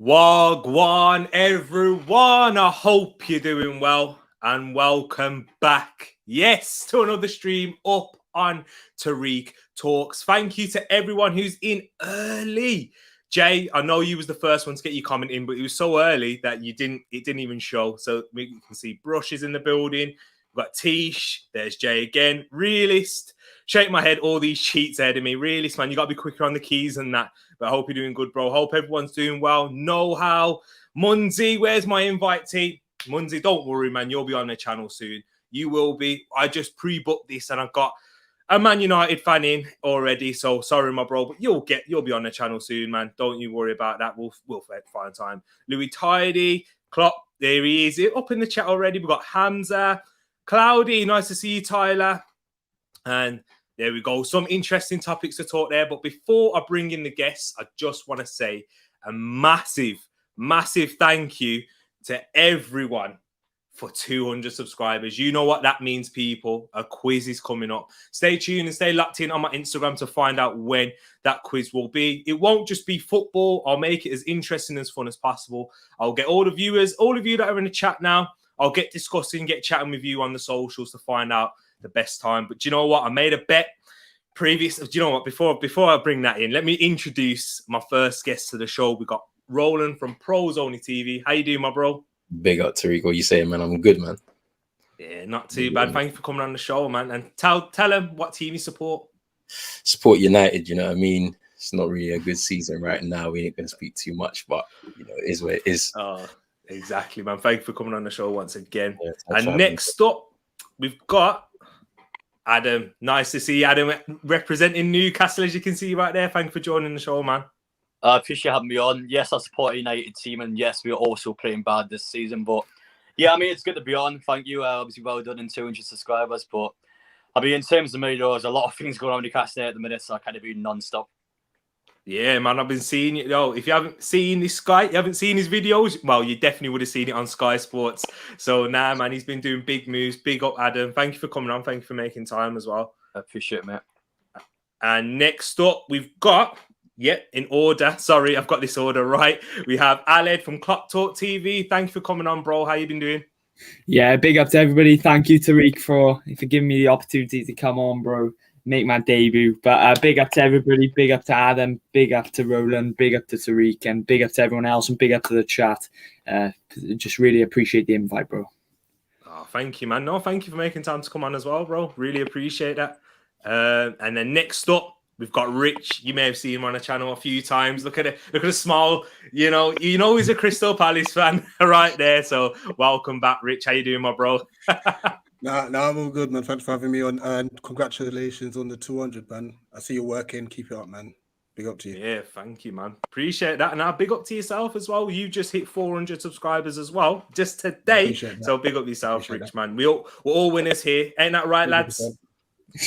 Wagwan, everyone. I hope you're doing well and welcome back. Yes, to another stream up on Tariq Talks. Thank you to everyone who's in early. Jay, I know you was the first one to get your comment in, but it was so early that it didn't even show. So we can see Brushes in the building. We've got Tish. There's Jay again. Realist. Shake my head, all these cheats ahead of me. Realist, man, you got to be quicker on the keys than that. But I hope you're doing good, bro. Hope everyone's doing well. Know how. Munzi, where's my invite team? Munzi, don't worry, man. You'll be on the channel soon. You will be. I just pre-booked this and I've got a Man United fan in already. So sorry, my bro, but you'll be on the channel soon, man. Don't you worry about that. We'll find time. Louis Tidy, Klopp, there he is. Up in the chat already. We've got Hamza, Cloudy. Nice to see you, Tyler. And there we go. Some interesting topics to talk there. But before I bring in the guests, I just want to say a massive thank you to everyone for 200 subscribers. You know what that means, people. A quiz is coming up. Stay tuned and stay locked in on my Instagram to find out when that quiz will be. It won't just be football. I'll make it as interesting as fun as possible. I'll get all the viewers, all of you that are in the chat now, I'll get discussing, get chatting with you on the socials to find out the best time. But do you know what? I made a bet previous. Do you know what? Before I bring that in, let me introduce my first guest to the show. We got Roland from Pros Only TV. How you doing, my bro? Big up, Tariq. What you saying, man? I'm good, man. Yeah, not too bad. Thank you for coming on the show, man. And tell them what team you support. Support United. You know what I mean? It's not really a good season right now. We ain't gonna speak too much, but you know, it is what it is. Oh, exactly, man. Thank you for coming on the show once again. Yeah, and next up, we've got Adam. Nice to see you, Adam, representing Newcastle, as you can see right there. Thank you for joining the show, man. I appreciate having me on. Yes, I support a United team, and yes, we're also playing bad this season. But yeah, I mean, it's good to be on. Thank you. Obviously, well done in 200 subscribers. But I mean, in terms of me, there's a lot of things going on in Newcastle at the minute, so I kind of be non-stop. Yeah, man, I've been seeing it. Yo, if you haven't seen this guy, you haven't seen his videos, well, you definitely would have seen it on Sky Sports. So nah, man, he's been doing big moves. Big up, Adam. Thank you for coming on. Thank you for making time as well. I appreciate it, mate. And next up, we've got, in order. Sorry, I've got this order right. We have Aled from Clock Talk TV. Thank you for coming on, bro. How you been doing? Yeah, big up to everybody. Thank you, Tariq, for giving me the opportunity to come on, bro. Make my debut. But big up to everybody. Big up to Adam. Big up to Roland. Big up to Tariq. And big up to everyone else. And big up to the chat. Just really appreciate the invite, bro. Oh, thank you, man. No, thank you for making time to come on as well, bro. Really appreciate that. And then next up, we've got Rich. You may have seen him on the channel a few times. Look at the smile. You know he's a Crystal Palace fan right there. So welcome back, Rich. How you doing, my bro? Nah, I'm all good, man. Thanks for having me on, and congratulations on the 200, man. I see you working. Keep it up, man. Big up to you. Yeah, thank you, man. Appreciate that. And now big up to yourself as well. You just hit 400 subscribers as well just today. So big up yourself, Rich, man. We're all winners here. Ain't that right, 100%. Lads?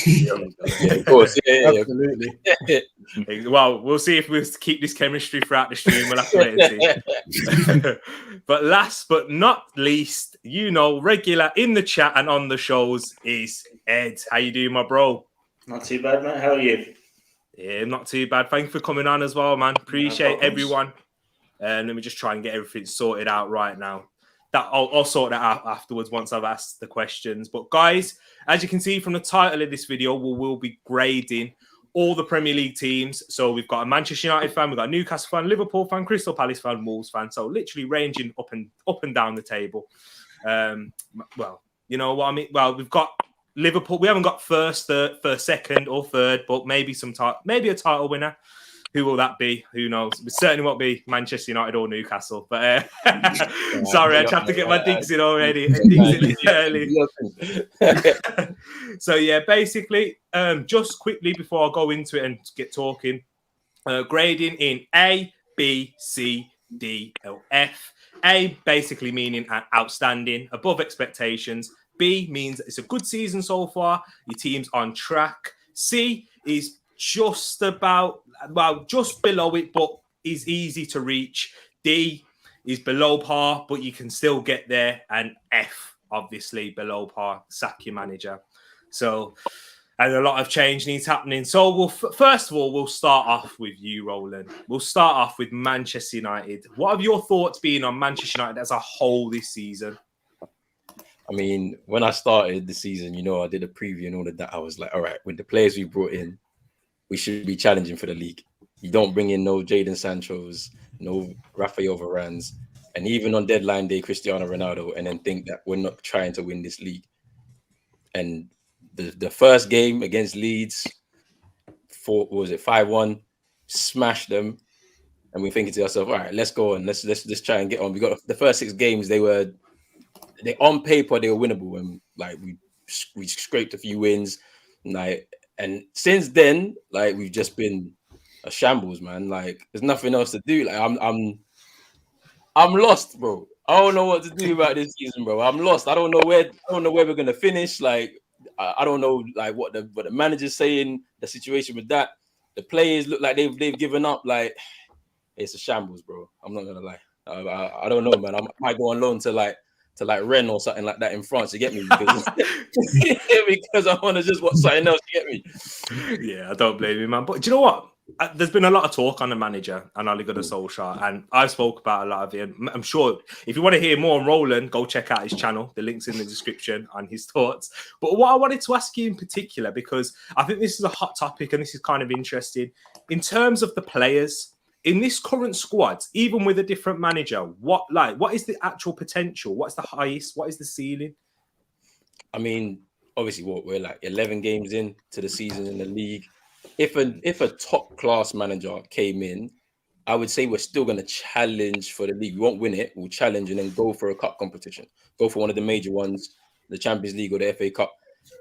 Yeah, of course, yeah, absolutely. Well, we'll see if we keep this chemistry throughout the stream. We'll have to wait and see. But last but not least, regular in the chat and on the shows is Ed. How you doing, my bro? Not too bad, mate. How are you? Yeah, not too bad. Thank you for coming on as well, man. Appreciate everyone. And let me just try and get everything sorted out right now. I'll sort that out afterwards once I've asked the questions. But guys, as you can see from the title of this video, we'll be grading all the Premier League teams. So we've got a Manchester United fan, we've got a Newcastle fan, Liverpool fan, Crystal Palace fan, Wolves fan. So literally ranging up and down the table. Well, you know what I mean? Well, we've got Liverpool. We haven't got first, second, or third, but maybe a title winner. Who will that be? Who knows? It certainly won't be Manchester United or Newcastle. But sorry, I have to get my digs in already. Early. So yeah, basically, just quickly before I go into it and get talking, grading in A, B, C, D, or F. A basically meaning outstanding, above expectations. B means it's a good season so far. Your team's on track. C is just below it, but is easy to reach. D is below par, but you can still get there. And F, obviously, below par, sack your manager. So And a lot of change needs happening. So first of all, we'll start off with you, Roland. We'll start off with Manchester United. What have your thoughts been on Manchester United as a whole this season? I mean, when I started the season, I did a preview and all of that. I was like, all right, with the players we brought in, we should be challenging for the league. You don't bring in no Jadon Sanchos, no Rafael Varanes, and even on deadline day, Cristiano Ronaldo, and then think that we're not trying to win this league. And the first game against Leeds, 5-1, smashed them, and we're thinking to ourselves, all right, let's go on, let's try and get on. We got the first 6 games; they on paper they were winnable, and like we scraped a few wins, and since then, like we've just been a shambles, man. Like there's nothing else to do. Like I'm lost, bro. I don't know what to do about this season, bro. I'm lost. I don't know where we're gonna finish. Like I don't know like what the manager's saying, the situation with that. The players look like they've given up. Like it's a shambles, bro. I'm not gonna lie. I don't know, man. I might go on loan to Rennes or something like that in France. You get me? Because I want to just watch something else. You get me? Yeah, I don't blame you, man. But do you know what? There's been a lot of talk on the manager and Ole Gunnar Solskjaer, and I spoke about a lot of it. I'm sure if you want to hear more on Roland, go check out his channel. The link's in the description on his thoughts. But what I wanted to ask you in particular, because I think this is a hot topic and this is kind of interesting, in terms of the players in this current squad, even with a different manager, what is the actual potential? What's the highest? What is the ceiling? I mean, obviously, we're like 11 games into the season in the league. If a top class manager came in, I would say we're still going to challenge for the league. We won't win it. We'll challenge and then go for a cup competition. Go for one of the major ones, the Champions League or the FA Cup.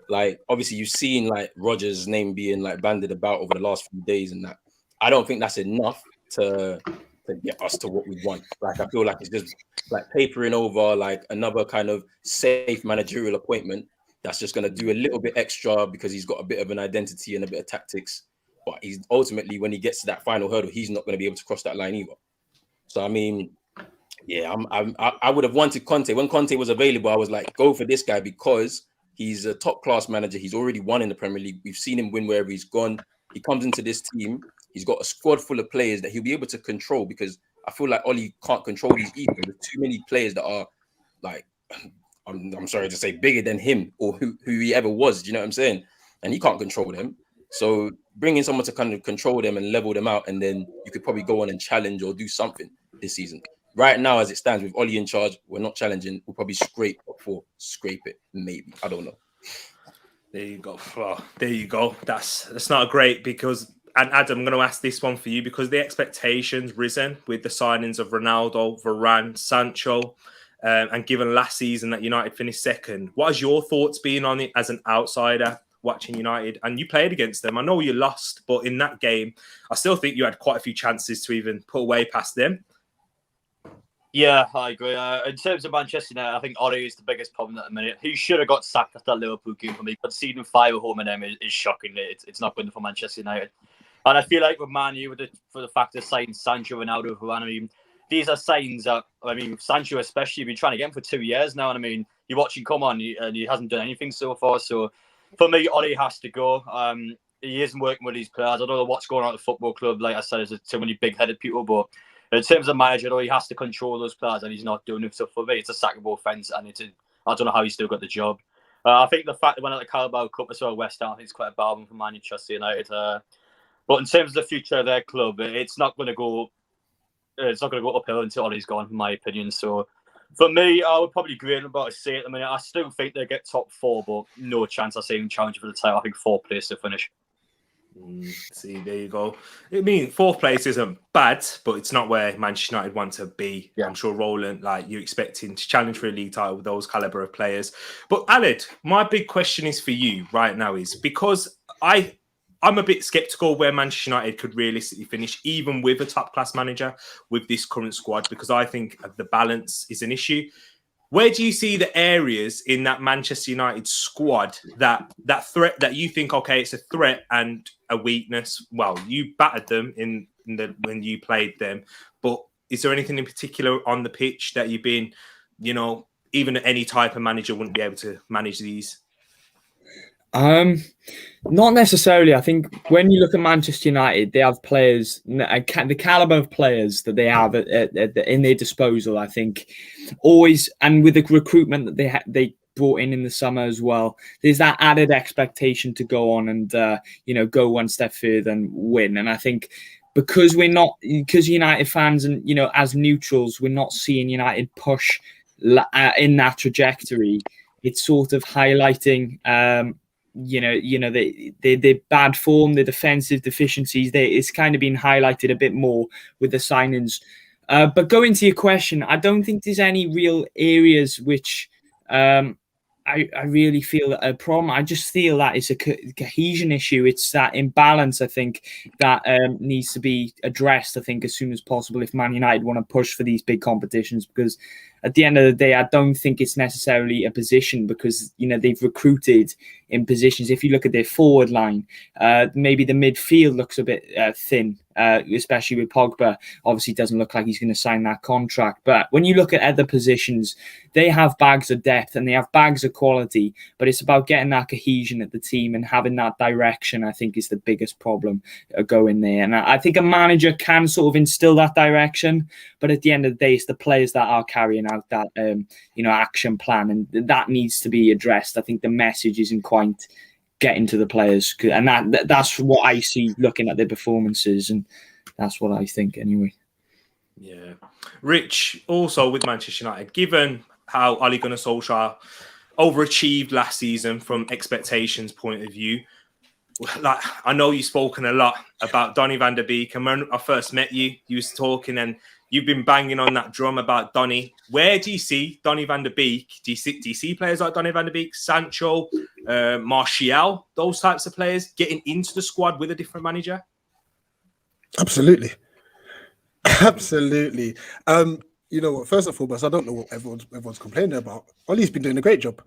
Like, obviously, you've seen like Rodgers' name being like bandied about over the last few days and that. I don't think that's enough to get us to what we want. Like, I feel like it's just like papering over like another kind of safe managerial appointment that's just going to do a little bit extra because he's got a bit of an identity and a bit of tactics. But he's ultimately, when he gets to that final hurdle, he's not going to be able to cross that line either. So, I mean, yeah, I would have wanted Conte. When Conte was available, I was like, go for this guy because he's a top-class manager. He's already won in the Premier League. We've seen him win wherever he's gone. He comes into this team. He's got a squad full of players that he'll be able to control because I feel like Ole can't control these either. There's too many players that are like, I'm sorry to say, bigger than him or who he ever was. Do you know what I'm saying? And he can't control them. So bringing someone to kind of control them and level them out, and then you could probably go on and challenge or do something this season. Right now, as it stands, with Ole in charge, we're not challenging. We'll probably scrape it, maybe. I don't know. There you go. Oh, there you go. That's not great because, and Adam, I'm going to ask this one for you because the expectations risen with the signings of Ronaldo, Varane, Sancho, and given last season that United finished second. What has your thoughts been on it as an outsider watching United? And you played against them. I know you lost, but in that game, I still think you had quite a few chances to even put away past them. Yeah, I agree. In terms of Manchester United, I think Ole is the biggest problem at the minute. He should have got sacked after that Liverpool game for me. But seeing 5 at home in them is shocking. It's not good for Manchester United. And I feel like with Man U, for the fact of signing Sancho, Ronaldo, Varane, I mean, these are signs that, I mean, Sancho especially, you've been trying to get him for 2 years now. And I mean, you watch him come on and he hasn't done anything so far. So for me, Ole has to go. He isn't working with these players. I don't know what's going on at the football club. Like I said, there's too many big-headed people. But in terms of manager, though, he has to control those players and he's not doing it. So for me, it's a sackable offence. And I don't know how he still got the job. I think the fact that went out the Carabao Cup as well, West Ham, I think it's quite a bad one for Manchester United. But in terms of the future of their club, it's not going to go. It's not going to go uphill until Ole's gone, in my opinion. So, for me, I would probably agree about a say at the minute. I still think they get top 4, but no chance I see them challenging for the title. I think 4th place to finish. See, there you go. I mean, 4th place isn't bad, but it's not where Manchester United want to be. Yeah. I'm sure Roland, like you're expecting to challenge for a league title with those caliber of players. But Aled, my big question is for you right now is because I'm a bit sceptical where Manchester United could realistically finish, even with a top-class manager, with this current squad, because I think the balance is an issue. Where do you see the areas in that Manchester United squad that threat that you think, okay, it's a threat and a weakness? Well, you battered them when you played them, but is there anything in particular on the pitch that you've been, even any type of manager wouldn't be able to manage these? Not necessarily. I think when you look at Manchester United, they have players, the caliber of players that they have in their disposal. I think always, and with the recruitment that they brought in the summer as well, there's that added expectation to go on and go one step further and win. And I think because United fans and as neutrals, we're not seeing United push in that trajectory. It's sort of highlighting. The bad form, the defensive deficiencies. It's kind of been highlighted a bit more with the signings. But going to your question, I don't think there's any real areas which I really feel a problem. I just feel that it's a cohesion issue. It's that imbalance, I think, that needs to be addressed, I think, as soon as possible if Man United want to push for these big competitions. Because at the end of the day, I don't think it's necessarily a position because, they've recruited in positions. If you look at their forward line, maybe the midfield looks a bit thin, especially with Pogba. Obviously, doesn't look like he's going to sign that contract. But when you look at other positions, they have bags of depth and they have bags of quality. But it's about getting that cohesion at the team and having that direction, I think, is the biggest problem going there. And I think a manager can sort of instill that direction. But at the end of the day, it's the players that are carrying out that, action plan. And that needs to be addressed. I think the message isn't quite getting to the players. And that's what I see looking at their performances. And that's what I think anyway. Yeah. Rich, also with Manchester United, given how Ole Gunnar Solskjaer overachieved last season from expectations point of view, like I know you've spoken a lot about Donny van der Beek, and when I first met you, you was talking and you've been banging on that drum about Donny. Where do you see Donny van der Beek? Do you see players like Donny van der Beek, Sancho, Martial, those types of players getting into the squad with a different manager? Absolutely. Absolutely. You know what? First and foremost, I don't know what everyone's complaining about. Ollie's been doing a great job.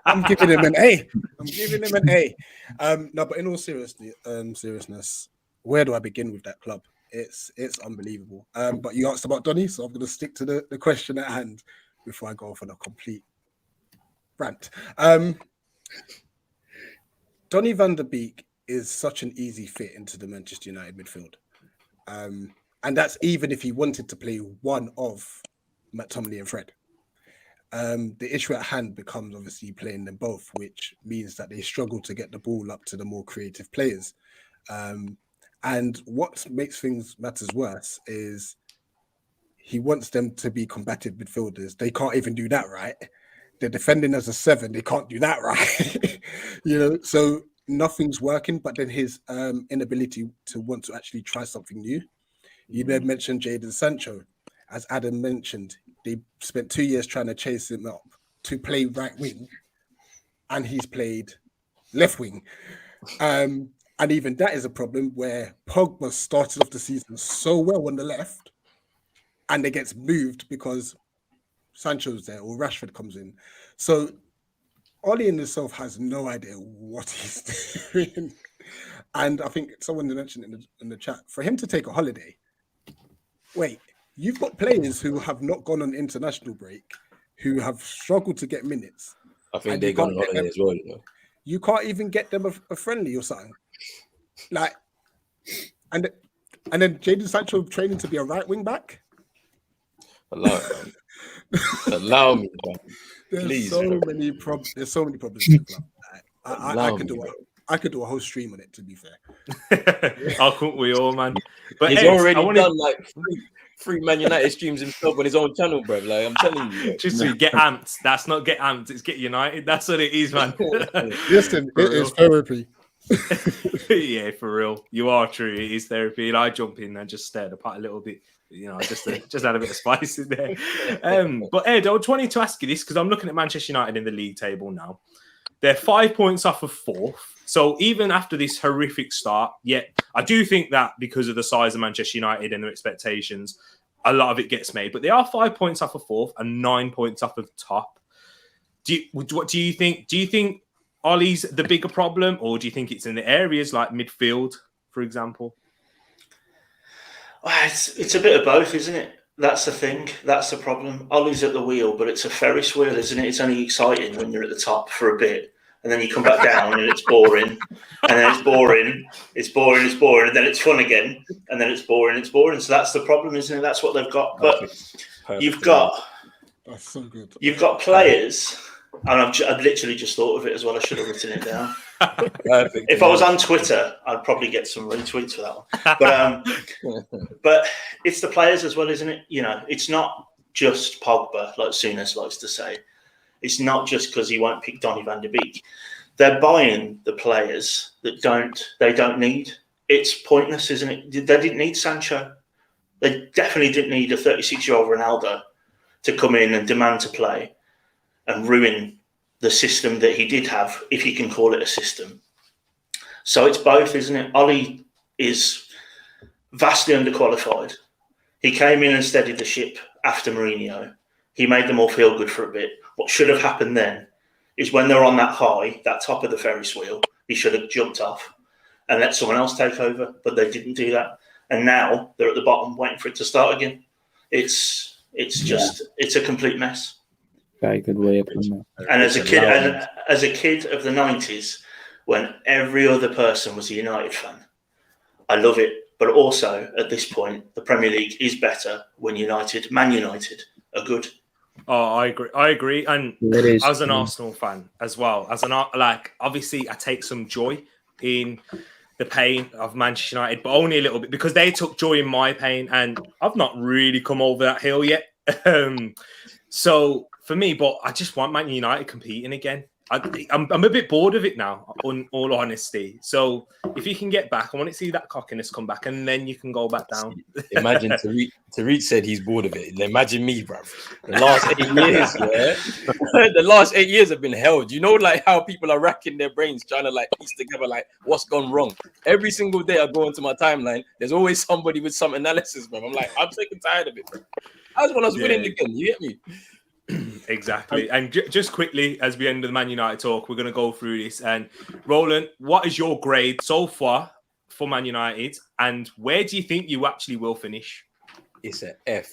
I'm giving him an A. No, but in all seriousness, where do I begin with that club? It's unbelievable. But you asked about Donny, so I'm going to stick to the question at hand before I go off on a complete rant. Donny van der Beek is such an easy fit into the Manchester United midfield. And that's even if he wanted to play one of McTominay and Fred. The issue at hand becomes obviously playing them both, which means that they struggle to get the ball up to the more creative players. And what makes things matters worse is he wants them to be combative midfielders. They can't even do that right. They're defending as a 7. They can't do that right. So nothing's working, but then his inability to want to actually try something new. You mentioned Jadon Sancho. As Adam mentioned, they spent 2 years trying to chase him up to play right wing, and he's played left wing. And even that is a problem where Pogba started off the season so well on the left, and it gets moved because Sancho's there or Rashford comes in. So Ollie in himself has no idea what he's doing. And I think someone mentioned in the chat, for him to take a holiday, wait, you've got players who have not gone on international break, who have struggled to get minutes. I think they're going on holiday as well. You can't even get them a friendly or something. Like, and then Jadon Sancho training to be a right wing back. Allow me. There's so many problems. There's so many problems in the club. I could do a whole stream on it, to be fair. How couldn't we all, man? But he's already done like three Man United streams himself on his own channel, bro. Like I'm telling you, just to get amped. That's not get amped. It's get United. That's what it is, man. Listen, it is therapy. Yeah, for real. You are true. It is therapy. And I jump in and just stare the pot a little bit. Just add a bit of spice in there. But Ed, I wanted to ask you this because I'm looking at Manchester United in the league table now. They're 5 points off of 4th. So even after this horrific start, I do think that because of the size of Manchester United and their expectations, a lot of it gets made. But they are 5 points off of 4th and 9 points off of top. What do you think? Do you think Ollie's the bigger problem, or do you think it's in the areas like midfield, for example? Well, it's a bit of both, isn't it? That's the thing. That's the problem. Ollie's at the wheel, but it's a Ferris wheel, isn't it? It's only exciting when you're at the top for a bit. and then you come back down and it's boring, and then it's boring, and then it's fun again, and then it's boring. So that's the problem, isn't it? That's what they've got. But you've got That's so good. You've got players, and I've literally just thought of it as well. I should have written it down. Perfect. If I was on Twitter, I'd probably get some retweets for that one. But it's the players as well, isn't it? You know, it's not just Pogba, like Souness likes to say. It's not just because he won't pick Donny van de Beek. They're buying the players that they don't need. It's pointless, isn't it? They didn't need Sancho. They definitely didn't need a 36-year-old Ronaldo to come in and demand to play and ruin the system that he did have, if you can call it a system. So it's both, isn't it? Ollie is vastly underqualified. He came in and steadied the ship after Mourinho. He made them all feel good for a bit. What should have happened then is when they're on that high, that top of the Ferris wheel, he should have jumped off and let someone else take over, but they didn't do that. And now they're at the bottom waiting for it to start again. It's a complete mess. Very good way of putting it. And as a kid of the 90s, when every other person was a United fan, I love it. But also, at this point, the Premier League is better when Man United, are good. Oh, I agree. And as an Arsenal fan as well, obviously I take some joy in the pain of Manchester United, but only a little bit, because they took joy in my pain, and I've not really come over that hill yet. So for me, but I just want Man United competing again. I'm a bit bored of it now, in all honesty. So if you can get back, I want to see that cockiness come back, and then you can go back down. Imagine Tariq said he's bored of it. And imagine me, bro. The last 8 years, the last 8 years have been held. You know, like how people are racking their brains trying to like piece together like what's gone wrong. Every single day I go into my timeline, there's always somebody with some analysis, bro. I'm like, I'm sick and tired of it, bro. I just want us winning again. You get me? Exactly. And just quickly, as we end the Man United talk, we're going to go through this. And Roland, what is your grade so far for Man United, and where do you think you actually will finish? It's an F.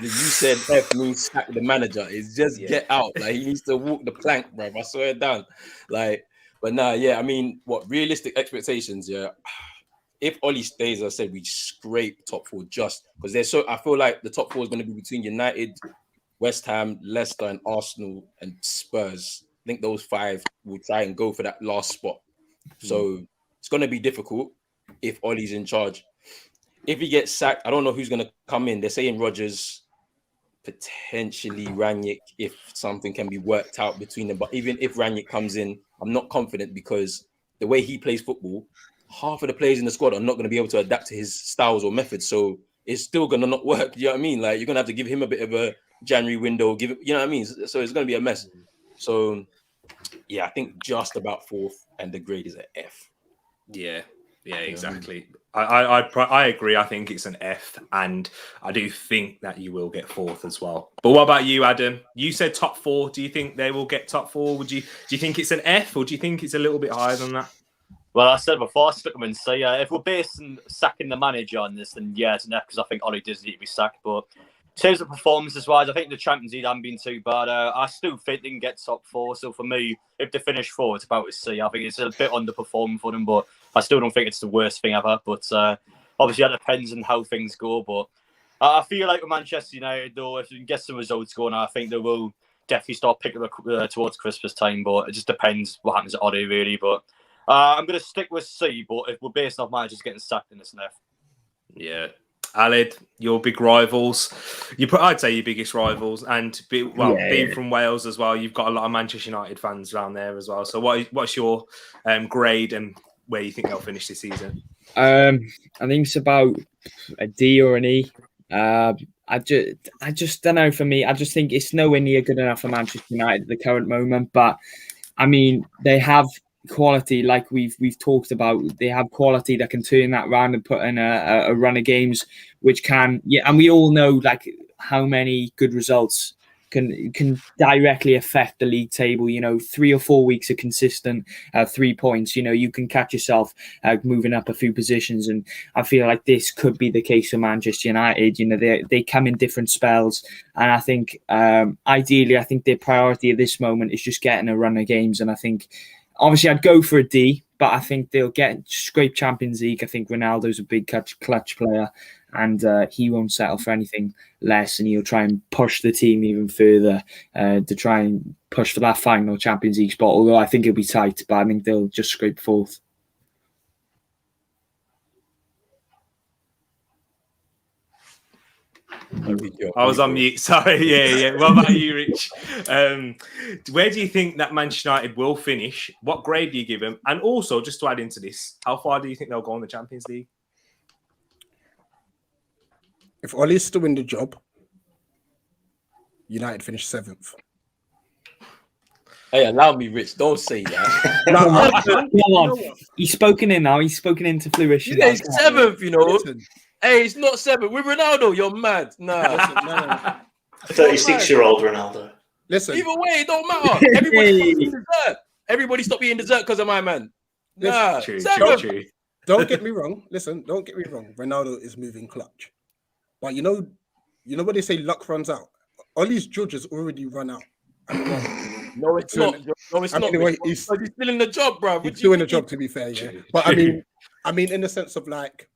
You said F means sack the manager. It's just get out. Like, he needs to walk the plank, bro. I swear down. Like, but nah, yeah. I mean, what realistic expectations? Yeah. If Ollie stays, as I said, we scrape top four just because there's so. I feel like the top four is going to be between United, West Ham, Leicester, and Arsenal and Spurs. I think those five will try and go for that last spot. So it's going to be difficult if Ollie's in charge. If he gets sacked, I don't know who's going to come in. They're saying Rodgers, potentially Rangnick, if something can be worked out between them. But even if Rangnick comes in, I'm not confident, because the way he plays football, half of the players in the squad are not going to be able to adapt to his styles or methods. So it's still going to not work. You know what I mean? Like, you're going to have to give him a bit of a January window, give it, you know what I mean? So it's going to be a mess. So yeah, I think just about fourth, and the grade is an F. Yeah, exactly. I agree. I think it's an F, and I do think that you will get fourth as well. But what about you, Adam? You said top four. Do you think they will get top four? Do you think it's an F, or do you think it's a little bit higher than that? Well, I said before, I stuck them in C. If we're basing sacking the manager on this, then yeah, it's an F, because I think Ollie does need to be sacked. But in terms of performances-wise, I think the Champions League haven't been too bad. I still think they can get top four. So for me, if they finish fourth, it's about a C. I think it's a bit underperforming for them, but I still don't think it's the worst thing ever. But obviously, that depends on how things go. But I feel like with Manchester United, though, if they can get some results going, I think they will definitely start picking up towards Christmas time. But it just depends what happens at Ollie, really. But I'm going to stick with C. But if we're based off managers getting sacked, then it's an F. Yeah. Aled, your big rivals. I'd say your biggest rivals, and being from Wales as well, you've got a lot of Manchester United fans around there as well. So what's your grade and where you think they'll finish this season? I think it's about a D or an E. I just don't know. For me, I just think it's nowhere near good enough for Manchester United at the current moment. But I mean, they have quality, like we've talked about. They have quality that can turn that round and put in a run of games, which can, and we all know like how many good results can directly affect the league table. 3 or 4 weeks of consistent 3 points, you can catch yourself moving up a few positions. And I feel like this could be the case for Manchester United. They come in different spells, and I think ideally, I think their priority at this moment is just getting a run of games. And I think obviously I'd go for a D, but I think they'll scrape Champions League. I think Ronaldo's a big clutch player, and he won't settle for anything less, and he'll try and push the team even further to try and push for that final Champions League spot, although I think it'll be tight, but I think they'll just scrape fourth. I was on mute. Sorry. Yeah. What about you, Rich? Where do you think that Manchester United will finish? What grade do you give them? And also, just to add into this, how far do you think they'll go in the Champions League? If Ollie's still in the job, United finish 7th. Hey, allow me, Rich. Don't say that. Come on. He's spoken in now. He's spoken into fruition. He's 7th, Listen. Hey, it's not 7th. With Ronaldo, you're mad. Nah. Listen, no. 36-year-old Ronaldo. Listen. Either way, it don't matter. Everybody stop being dessert because of my man. Nah. True. Don't get me wrong. Listen, don't get me wrong. Ronaldo is moving clutch. But you know what they say, luck runs out. Ollie's judge has already run out. No, it's not. No, it's not. Anyway, he's still in the job, bro. He's doing the job, to be fair, yeah. But I mean, in the sense of like,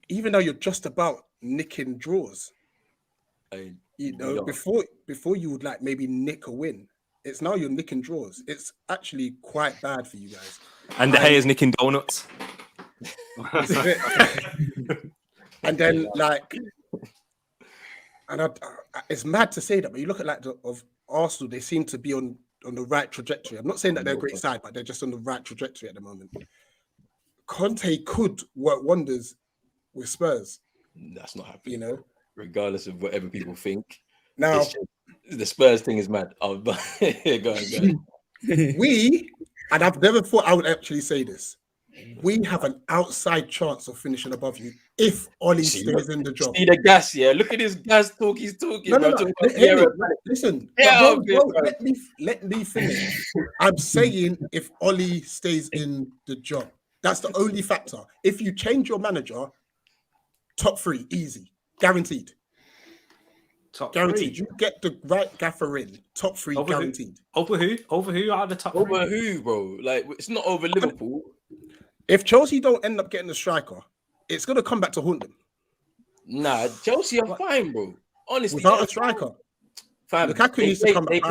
even though you're just about nicking draws, before you would like maybe nick a win, it's now you're nicking draws. It's actually quite bad for you guys. And De Gea's nicking donuts. And then like, and it's mad to say that, but you look at like of Arsenal, they seem to be on the right trajectory. I'm not saying that they're a great side, but they're just on the right trajectory at the moment. Conte could work wonders with Spurs. That's not happening. Regardless of whatever people think. Now, the Spurs thing is mad. Go on. And I've never thought I would actually say this, we have an outside chance of finishing above you if Ollie stays in the job. See the gas, yeah. Look at this gas talk he's talking. No. Listen, let me finish. I'm saying if Ollie stays in the job, that's the only factor. If you change your manager, top 3, easy, guaranteed. Guaranteed. You get the right gaffer in, top 3 guaranteed. Over who? Over who are the top 3? Over who, bro? Like, it's not over Liverpool. If Chelsea don't end up getting a striker, it's going to come back to haunt them. Nah, Chelsea are fine, bro. Honestly. Without a striker. Fam, Lukaku needs to come back.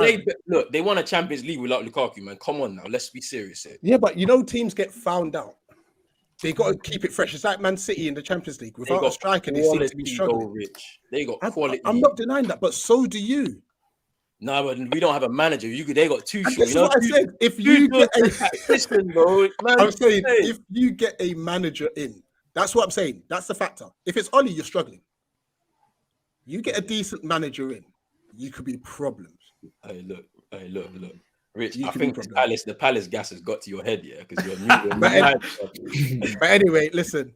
Look, they won a Champions League without Lukaku, man. Come on now, let's be serious here. Yeah, but teams get found out. They got to keep it fresh. It's like Man City in the Champions League. Without a striker, they seem to be struggling. Rich. They got quality. I'm not denying that, but so do you. No, but we don't have a manager. They got two shots. That's what I said. If you get listen, bro, I'm saying if you get a manager in, that's what I'm saying. That's the factor. If it's Ollie, you're struggling. You get a decent manager in, you could be problems. Hey, look. Rich, I think the Palace gas has got to your head, yeah, because you're new. But anyway, listen.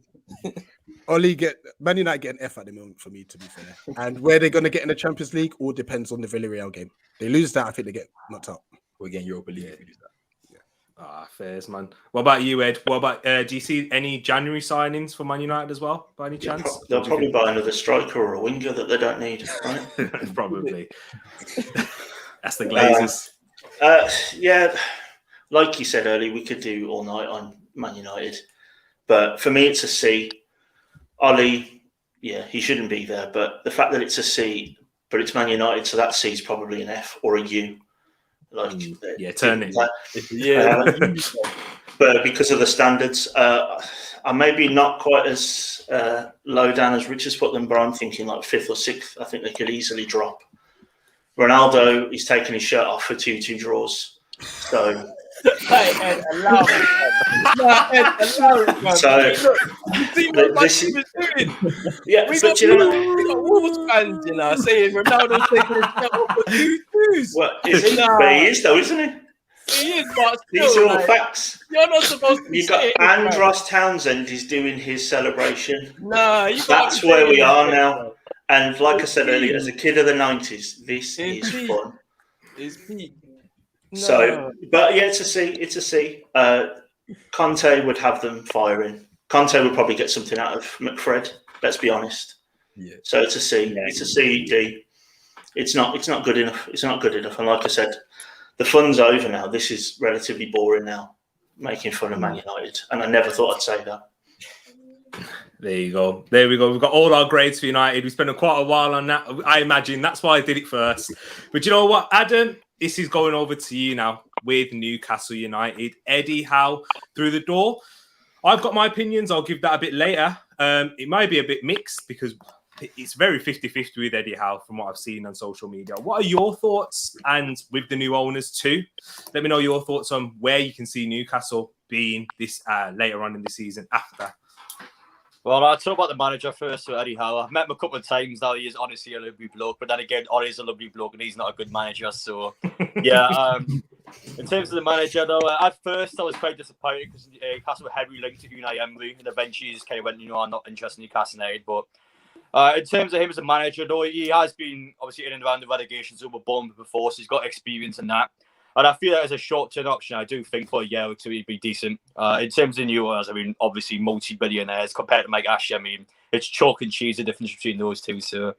Ollie Man United get an F at the moment for me, to be fair. And where they're going to get in the Champions League all depends on the Villarreal game. They lose that, I think they get knocked out. We're getting Europa League. If we lose that. Fairs, man. What about you, Ed? What about do you see any January signings for Man United as well, by any chance? They'll probably buy another striker or a winger that they don't need, right? Probably. That's the Glazers. Yeah, like you said earlier, we could do all night on Man United. But for me, it's a C. Ollie, yeah, he shouldn't be there. But the fact that it's a C, but it's Man United, so that C is probably an F or a U. Turn it. But because of the standards, I'm maybe not quite as low down as Rich has put them, but I'm thinking like 5th or 6th. I think they could easily drop. Ronaldo, he's taking his shirt off for 2-2 draws. So... Ed, allow it. So, you see what my team is doing? Yeah, we got Wolves fans, saying Ronaldo's taking his shirt off for 2-2s. Well, but he is though, isn't he? He is, but still, these are all facts. You're not supposed to. You got Ross Townsend is doing his celebration. Nah, that's where we are now. And like I said earlier, as a kid of the 90s, this is fun. It's peak. No. So, but yeah, it's a C. Conte would have them firing. Conte would probably get something out of McFred. Let's be honest. Yeah. So it's a C. Yeah. It's a C, D. It's not good enough. It's not good enough. And like I said, the fun's over now. This is relatively boring now, making fun of Man United. And I never thought I'd say that. There you go. There we go. We've got all our grades for United. We spent quite a while on that. I imagine that's why I did it first. But you know what, Adam? This is going over to you now with Newcastle United. Eddie Howe through the door. I've got my opinions. I'll give that a bit later. It might be a bit mixed because it's very 50-50 with Eddie Howe from what I've seen on social media. What are your thoughts? And with the new owners too, let me know your thoughts on where you can see Newcastle being this later on in the season after. Well, I'll talk about the manager first, so Eddie Howe. I've met him a couple of times now. He is honestly a lovely bloke, but then again, Ollie is a lovely bloke and he's not a good manager. So, yeah. In terms of the manager, though, at first I was quite disappointed because Newcastle were heavily linked to Unai Emery, and eventually he just kind of went, I'm not interested in Newcastle United. But in terms of him as a manager, though, he has been obviously in and around the relegation zone with Bournemouth before, so he's got experience in that. And I feel that as a short-term option, I do think for a year or two he'd be decent. In terms of new owners, I mean, obviously multi-billionaires compared to Mike Ashley. I mean, it's chalk and cheese, the difference between those two. So,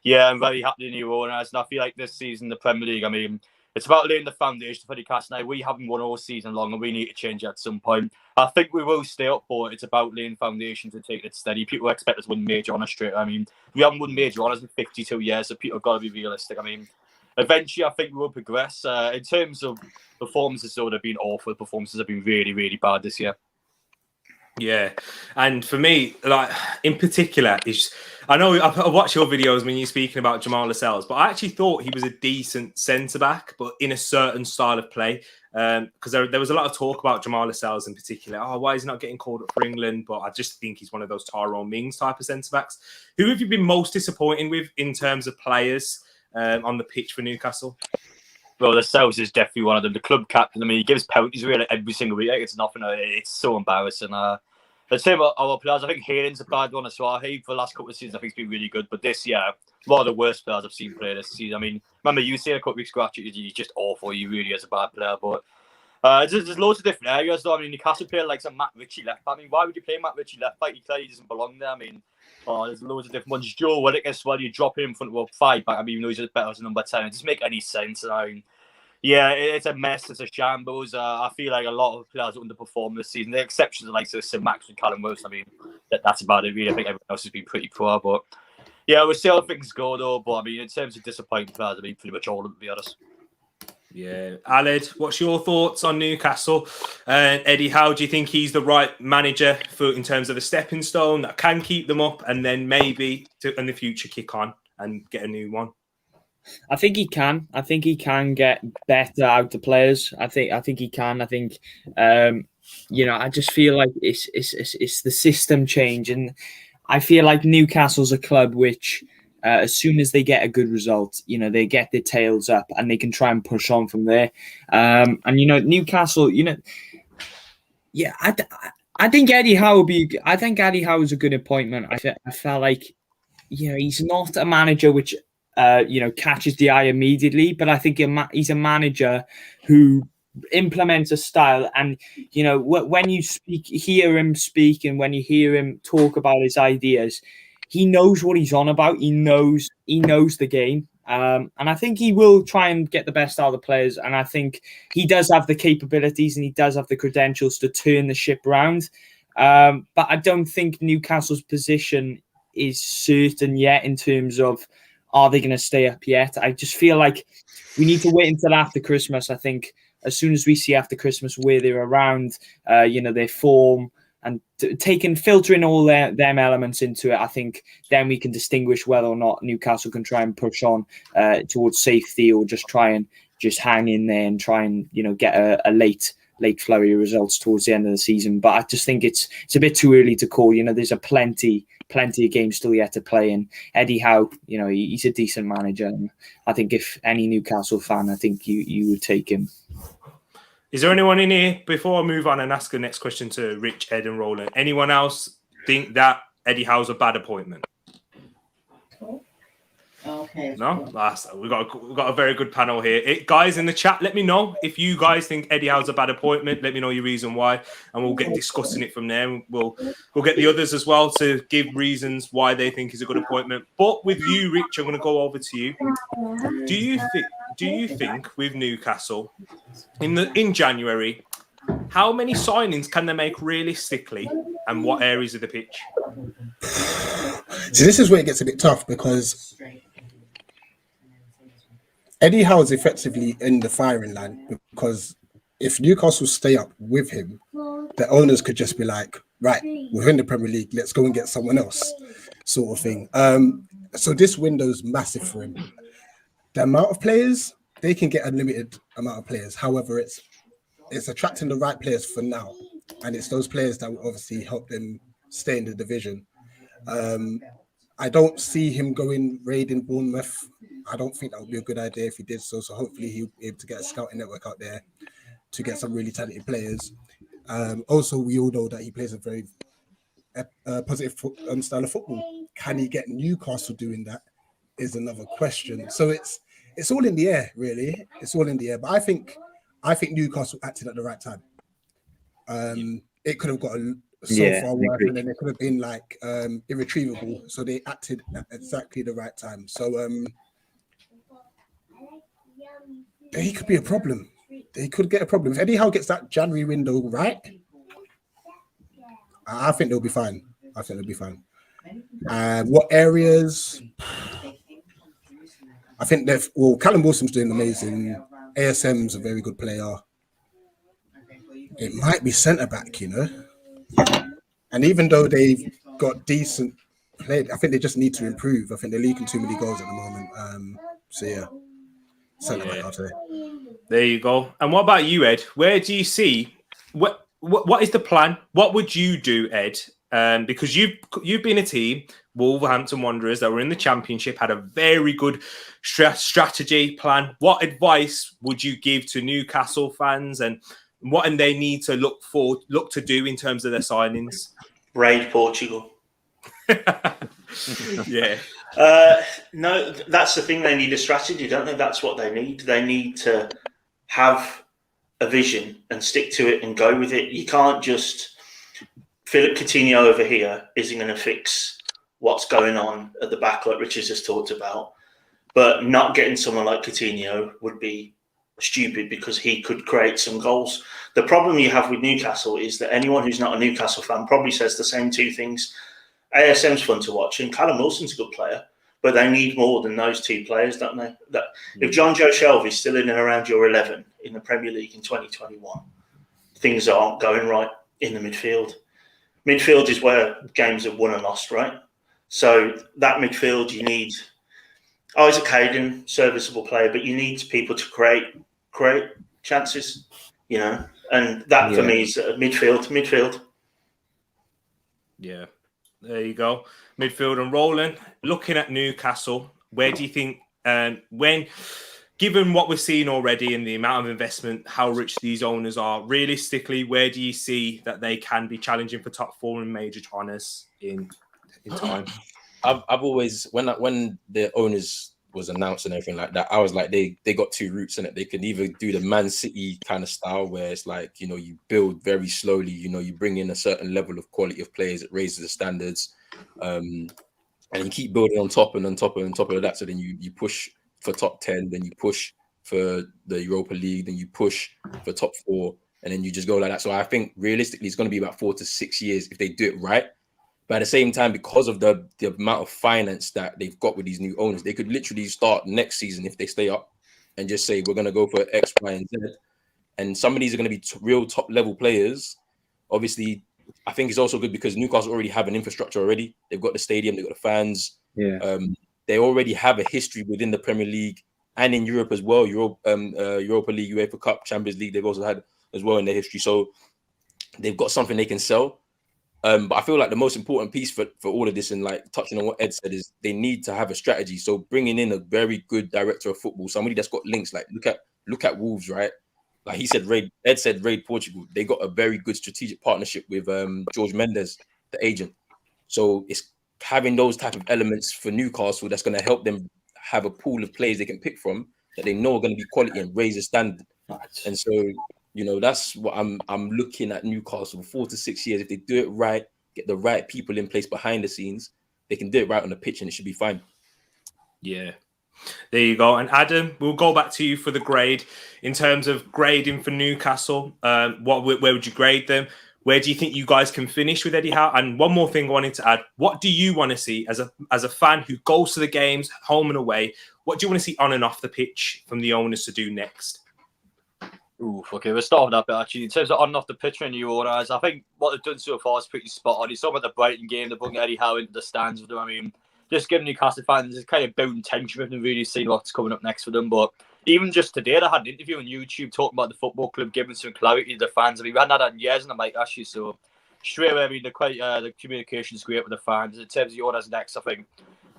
yeah, I'm very happy with the new owners. And I feel like this season, the Premier League, I mean, it's about laying the foundation for Newcastle. Now, we haven't won all season long and we need to change at some point. I think we will stay up, but it's about laying foundation to take it steady. People expect us to win major honours straight. I mean, we haven't won major honours in 52 years, so people have got to be realistic. I mean, eventually, I think we will progress. In terms of performances, though, they've been awful. Performances have been really, really bad this year. Yeah, and for me, like in particular, I know I watch your videos when you're speaking about Jamal Lascelles, but I actually thought he was a decent centre back, but in a certain style of play. Because there was a lot of talk about Jamal Lascelles in particular. Oh, why is he not getting called up for England? But I just think he's one of those Tyrone Mings type of centre backs. Who have you been most disappointed with in terms of players on the pitch for Newcastle? Well, Lascelles is definitely one of them. The club captain, I mean, he gives penalties really every single week. It's nothing. It's so embarrassing. The same about our players. I think Hayden's a bad one as well. He, for the last couple of seasons, I think he's been really good. But this year, one of the worst players I've seen play this season. I mean, remember you saying a couple of weeks ago, he's just awful. He really is a bad player. But there's loads of different areas, though. I mean, Newcastle player like some Matt Ritchie left back. I mean, why would you play Matt Ritchie left back? He clearly doesn't belong there. I mean, there's loads of different ones. Joe Willock as well. You drop him in front of a 5-back. I mean, even though he's just better as a number 10. It doesn't make any sense. And I mean, yeah, it's a mess. It's a shambles. I feel like a lot of players underperformed this season. The exceptions are like St. Max and Callum Wilson. I mean, that's about it, really. I think everyone else has been pretty poor. But yeah, we'll see how things go, though. But I mean, in terms of disappointing players, I mean, pretty much all of them, to be honest. Yeah. Aled, what's your thoughts on Newcastle? Eddie, how do you think he's the right manager for in terms of a stepping stone that can keep them up and then maybe in the future kick on and get a new one? I think he can. I think he can get better out of players. I think he can. I think I just feel like it's the system change, and I feel like Newcastle's a club which as soon as they get a good result, they get their tails up and they can try and push on from there. And Newcastle, I think Eddie Howe is a good appointment. I felt like he's not a manager which catches the eye immediately, but I think he's a manager who implements a style. And when you hear him speak, and when you hear him talk about his ideas, he knows what he's on about. He knows the game, and I think he will try and get the best out of the players. And I think he does have the capabilities and he does have the credentials to turn the ship around. But I don't think Newcastle's position is certain yet in terms of, are they going to stay up yet? I just feel like we need to wait until after Christmas. I think as soon as we see after Christmas where they're around, their form, and filtering all them elements into it, I think then we can distinguish whether or not Newcastle can try and push on towards safety, or just try and hang in there and try and get a late flurry of results towards the end of the season. But I just think it's a bit too early to call. There's a plenty of games still yet to play, and Eddie Howe, he's a decent manager, and I think if any Newcastle fan, I think you would take him. Is there anyone in here, before I move on and ask the next question to Rich, Ed and Roland, anyone else think that Eddie Howe's a bad appointment? No, we've got a very good panel here. Guys in the chat, let me know if you guys think Eddie Howe's a bad appointment. Let me know your reason why, and we'll get discussing it from there. We'll get the others as well to give reasons why they think he's a good appointment. But with you, Rich, I'm going to go over to you. Do you think with Newcastle in January, how many signings can they make realistically, and what areas of the pitch? So this is where it gets a bit tough because Eddie Howe is effectively in the firing line, because if Newcastle stay up with him, the owners could just be like, right, we're in the Premier League, let's go and get someone else, sort of thing. So this window's massive for him. The amount of players, they can get a limited amount of players. However, it's attracting the right players for now. And it's those players that will obviously help them stay in the division. I don't see him going raiding Bournemouth. I don't think that would be a good idea if he did so. So hopefully he'll be able to get a scouting network out there to get some really talented players. Also, we all know that he plays a very positive style of football. Can he get Newcastle doing that is another question. So it's all in the air, really. It's all in the air. But I think Newcastle acted at the right time. It could have got far worse, and then it could have been like irretrievable. So they acted at exactly the right time. So he could be a problem. They could get a problem. If Eddie Howe gets that January window right, I think they'll be fine. What areas? I think Callum Wilson's doing amazing. ASM's a very good player. It might be centre back, And even though they've got decent play, I think they just need to improve. I think they're leaking too many goals at the moment. Centre back out there. There you go. And what about you, Ed? Where do you see what is the plan? What would you do, Ed? Because you've been a team, Wolverhampton Wanderers, that were in the Championship, had a very good strategy plan. What advice would you give to Newcastle fans, and what they need to look to do in terms of their signings? Raid Portugal. Yeah. No, that's the thing. They need a strategy, don't they? That's what they need. They need to have a vision and stick to it and go with it. You can't just Philip Coutinho over here isn't going to fix what's going on at the back, like Richard's just talked about. But not getting someone like Coutinho would be stupid, because he could create some goals. The problem you have with Newcastle is that anyone who's not a Newcastle fan probably says the same two things. ASM's fun to watch, and Callum Wilson's a good player, but they need more than those two players, don't they? If John Joe Shelby's still in and around your 11 in the Premier League in 2021, things aren't going right in the midfield. Midfield is where games are won and lost, right? So that midfield, you need Isaac Hayden, serviceable player, but you need people to create chances, and that for me is midfield. Yeah. There you go. Midfield. And Roland, looking at Newcastle, where do you think, given what we're seeing already and the amount of investment, how rich these owners are, realistically, where do you see that they can be challenging for top four in major honours in time? I've always, when the owners was announced and everything like that, I was like, they got two routes in it. They could either do the Man City kind of style, where it's like, you build very slowly, you bring in a certain level of quality of players, it raises the standards, and you keep building on top and on top and on top of that. So then you push for top 10, then you push for the Europa League, then you push for top 4, and then you just go like that. So I think realistically, it's going to be about 4 to 6 years if they do it right. But at the same time, because of the amount of finance that they've got with these new owners, they could literally start next season if they stay up and just say, we're going to go for X, Y, and Z. And some of these are going to be real top-level players. Obviously, I think it's also good because Newcastle already have an infrastructure already. They've got the stadium, they've got the fans. Yeah. They already have a history within the Premier League and in Europe as well. Europa League, UEFA Cup, Champions League, they've also had as well in their history. So they've got something they can sell. But I feel like the most important piece for all of this, and like touching on what Ed said, is they need to have a strategy. So bringing in a very good director of football, somebody that's got links. Like look at Wolves, right? Like he said, Ed said raid Portugal. They got a very good strategic partnership with George Mendes, the agent. So it's having those type of elements for Newcastle that's going to help them have a pool of players they can pick from that they know are going to be quality and raise the standard. And so, that's what I'm looking at Newcastle 4 to 6 years. If they do it right, get the right people in place behind the scenes, they can do it right on the pitch and it should be fine. Yeah. There you go. And Adam, we'll go back to you for the grade. In terms of grading for Newcastle, where would you grade them? Where do you think you guys can finish with Eddie Howe? And one more thing I wanted to add, what do you want to see as a fan who goes to the games, home and away? What do you want to see on and off the pitch from the owners to do next? Oof, okay, we'll start with that bit actually. In terms of on and off the pitch for new owners, I think what they've done so far is pretty spot on. You saw about the Brighton game, they're bringing Eddie Howe into the stands with them. I mean, just giving Newcastle fans this kind of building tension with them, really seeing what's coming up next for them. But even just today, I had an interview on YouTube talking about the football club, giving some clarity to the fans. I mean, we hadn't had that in years, and I'm like, actually, so straight away, I mean, the communication's great with the fans. In terms of the orders next, I think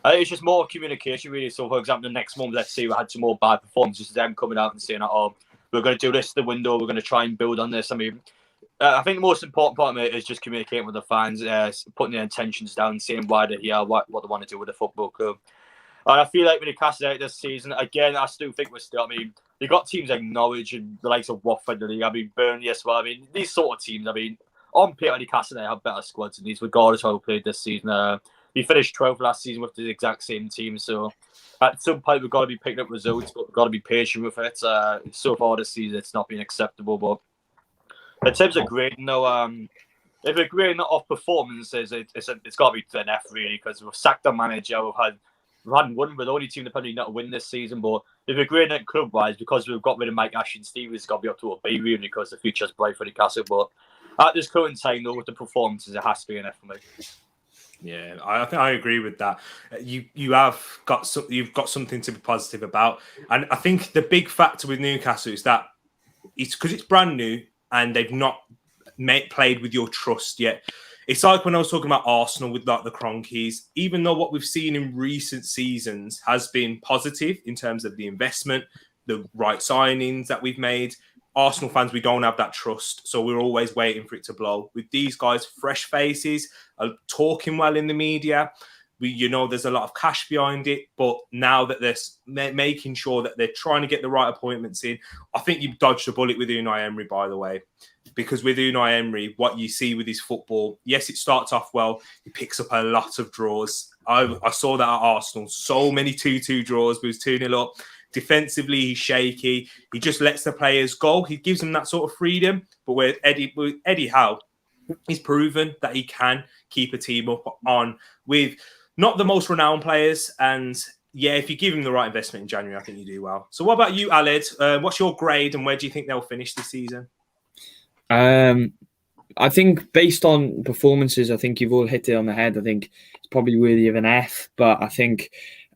it's just more communication, really. So, for example, the next month, let's say we had some more bad performances, them coming out and saying, oh, we're going to do this the window, we're going to try and build on this. I mean, I think the most important part of it is just communicating with the fans, putting their intentions down, saying why they're here, what they want to do with the football club. And I feel like when they cast it out this season, again, I still think we're still, I mean, they got teams like Norwich and the likes of Watford, I mean, Burnley as well. I mean, these sort of teams, I mean, on paper, Newcastle have better squads than these, regardless of how we played this season. We finished 12th last season with the exact same team, so at some point we've got to be picking up results, but we've got to be patient with it. So far this season, it's not been acceptable. But in terms of grading, though, if we're grading off performances, it's got to be an F, really, because we've sacked our manager, we hadn't won. We're the only team that probably not win this season. But if we're grading it club-wise, because we've got rid of Mike Ashley and Steve, it's got to be up to a B, really, because the future's bright for Newcastle. But at this current time, though, with the performances, it has to be an F for me. Yeah, I think I agree with that. You've got something to be positive about, and I think the big factor with Newcastle is that it's because it's brand new and they've not played with your trust yet. It's like when I was talking about Arsenal with like the Cronkies. Even though what we've seen in recent seasons has been positive in terms of the investment, the right signings that we've made, Arsenal fans, we don't have that trust. So we're always waiting for it to blow. With these guys, fresh faces, talking well in the media. There's a lot of cash behind it. But now that they're making sure that they're trying to get the right appointments in, I think you've dodged a bullet with Unai Emery, by the way. Because with Unai Emery, what you see with his football, yes, it starts off well. He picks up a lot of draws. I saw that at Arsenal. So many 2-2 draws, but it was 2-0 up. Defensively, he's shaky. He just lets the players go. He gives them that sort of freedom. But with Eddie Howe, he's proven that he can keep a team up on with not the most renowned players. And yeah, if you give him the right investment in January, I think you do well. So what about you, Aled? What's your grade and where do you think they'll finish this season? I think based on performances, I think you've all hit it on the head. I think it's probably worthy of an F, but I think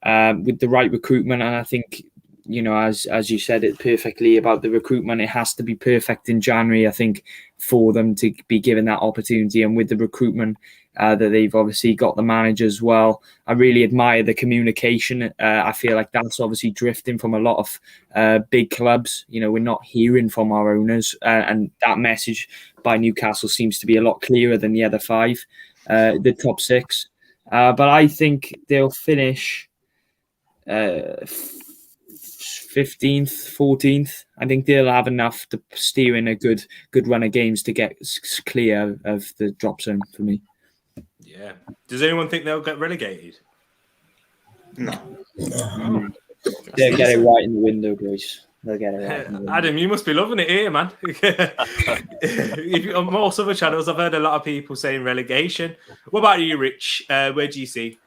with the right recruitment, and I think, as you said it perfectly about the recruitment, it has to be perfect in January, I think, for them to be given that opportunity. And with the recruitment that they've obviously got the manager as well, I really admire the communication. I feel like that's obviously drifting from a lot of big clubs. We're not hearing from our owners, and that message by Newcastle seems to be a lot clearer than the other five, the top six. But I think they'll finish 15th, 14th. I think they'll have enough to steer in a good run of games to get clear of the drop zone for me. Yeah. Does anyone think they'll get relegated? No. Oh. They'll get it right in the window, Grace. They'll get it right in the window. Adam, you must be loving it here, man. On most other channels, I've heard a lot of people saying relegation. What about you, Rich? Where do you see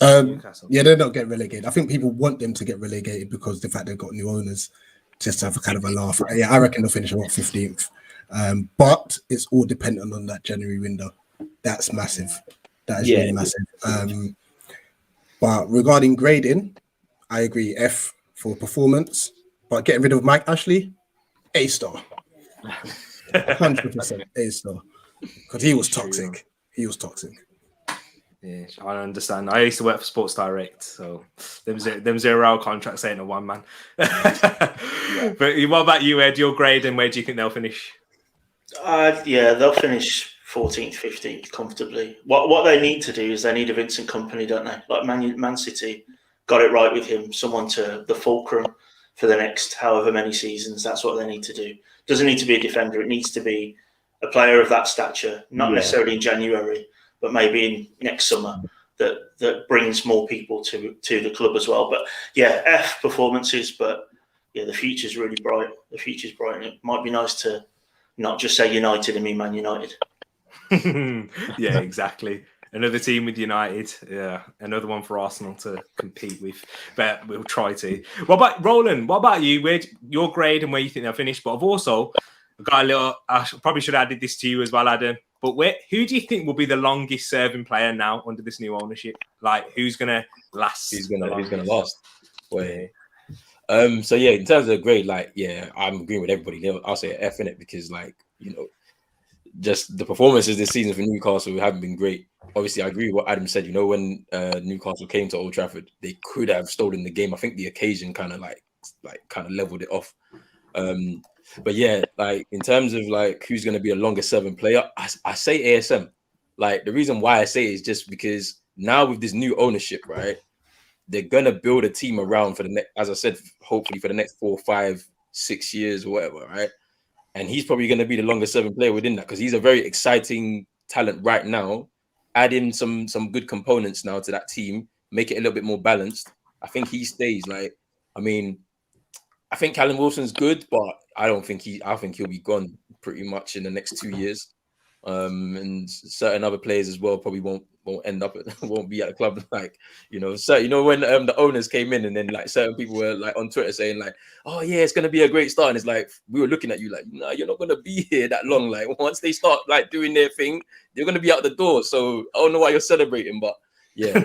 Newcastle? Yeah, they're not getting relegated. I think people want them to get relegated because the fact they've got new owners, just to have a kind of a laugh. Yeah, I reckon they'll finish about 15th. But it's all dependent on that January window. That's massive. That is really massive. But regarding grading, I agree, F for performance. But getting rid of Mike Ashley, A star. 100% A star. Because he was toxic. Yeah, I understand. I used to work for Sports Direct, so them 0-hour contracts ain't a one man. But what about you, Ed? Your grade and where do you think they'll finish? Yeah, they'll finish 14th, 15th comfortably. What they need to do is they need a Vincent Kompany, don't they? Like Man City, got it right with him, someone to the fulcrum for the next however many seasons. That's what they need to do. Doesn't need to be a defender. It needs to be a player of that stature, not necessarily in January, but maybe in next summer, that brings more people to the club as well. But yeah, F performances, but yeah, the future's really bright. The future's bright, and it might be nice to not just say United and mean Man United. Yeah, exactly. Another team with United. Yeah, another one for Arsenal to compete with. But we'll try to. What about Roland? What about you? Where your grade and where you think they'll finish? But I've also got a little. I probably should have added this to you as well, Adam. But who do you think will be the longest serving player now under this new ownership? Like, who's gonna last? Who's gonna last? Wait. So yeah, in terms of grade, like, yeah, I'm agreeing with everybody. I'll say F in it because, like, you know, just the performances this season for Newcastle haven't been great. Obviously, I agree with what Adam said. You know, when Newcastle came to Old Trafford, they could have stolen the game. I think the occasion kind of leveled it off. But yeah, like, in terms of like who's going to be a longer serving player, I say ASM. Like, the reason why I say it is just because now with this new ownership, right, they're going to build a team around for the next, as I said, hopefully for the next 4, 5, 6 years or whatever, right? And he's probably going to be the longest serving player within that because he's a very exciting talent right now. Add in some good components now to that team, make it a little bit more balanced. I think he stays. Like, I mean, I think Callum Wilson's good, but I think he'll be gone pretty much in the next 2 years. And certain other players as well probably won't be at the club. Like, you know, so, you know, when the owners came in and then like certain people were like on Twitter saying like, oh yeah, it's gonna be a great start, and it's like we were looking at you like, no, you're not gonna be here that long. Like, once they start like doing their thing, they're gonna be out the door. So I don't know why you're celebrating, but yeah,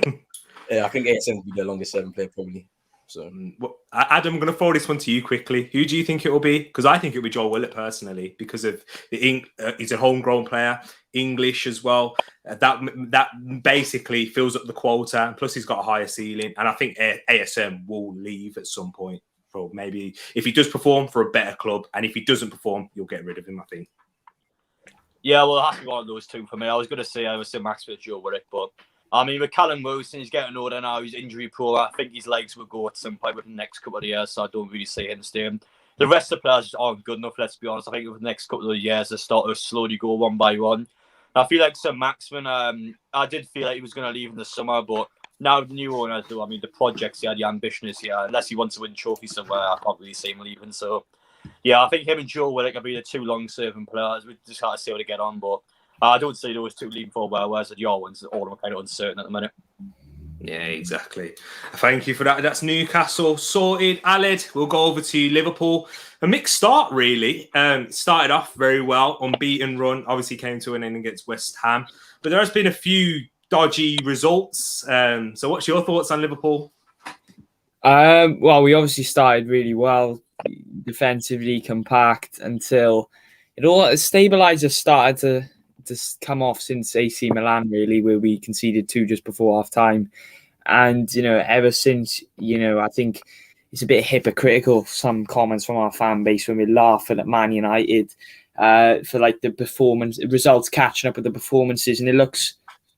I think ASM will be the longest serving player probably. So, well, Adam, I'm going to throw this one to you quickly. Who do you think it will be? Because I think it'll be Joel Willett personally, because of he's a homegrown player, English as well. That basically fills up the quota. Plus, he's got a higher ceiling, and I think ASM will leave at some point. For maybe if he does perform for a better club, and if he doesn't perform, you'll get rid of him, I think. Yeah, well, it has to be one of those two for me. I was going to say Max for Joe Willett, but I mean, with Callum Wilson, he's getting older now. He's injury prone. I think his legs will go at some point within the next couple of years, so I don't really see him staying. The rest of the players aren't good enough, let's be honest. I think over the next couple of years, they start to slowly go one by one. And I feel like Sir Maxman, I did feel like he was going to leave in the summer, but now the new owners do. I mean, the project's here, the ambition is here. Unless he wants to win trophies somewhere, I can't really see him leaving. So, yeah, I think him and Joe Willett will be the two long-serving players. We just have to see how they get on, but I don't see those two leaving for well, whereas your ones, all of them kind of uncertain at the minute. Yeah, exactly. Thank you for that. That's Newcastle sorted. Aled, we'll go over to Liverpool. A mixed start, really. Started off very well, unbeaten run. Obviously came to an end against West Ham. But there has been a few dodgy results. So what's your thoughts on Liverpool? Well, we obviously started really well, defensively compact, until it all stabilisers started to come off since AC Milan, really, where we conceded 2 just before half time. And, you know, ever since, you know, I think it's a bit hypocritical, some comments from our fan base when we laugh at Man United for like the performance results catching up with the performances. And it looks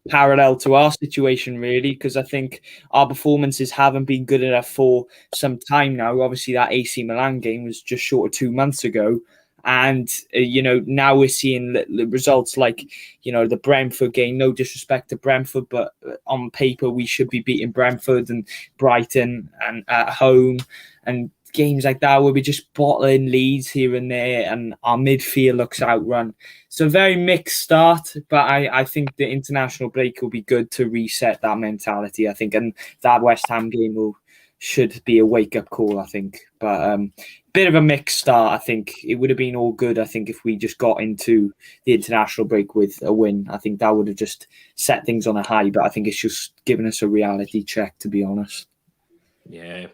parallel to our situation, really, because I think our performances haven't been good enough for some time now. Obviously, that AC Milan game was just short of 2 months ago. And, you know, now we're seeing the results like, you know, the Brentford game. No disrespect to Brentford, but on paper, we should be beating Brentford and Brighton and at home, and games like that where we're just bottling leads here and there, and our midfield looks outrun. So a very mixed start, but I think the international break will be good to reset that mentality, I think. And that West Ham game should be a wake-up call, I think. But bit of a mixed start, I think. It would have been all good, I think, if we just got into the international break with a win. I think that would have just set things on a high, but I think it's just given us a reality check, to be honest. Yeah,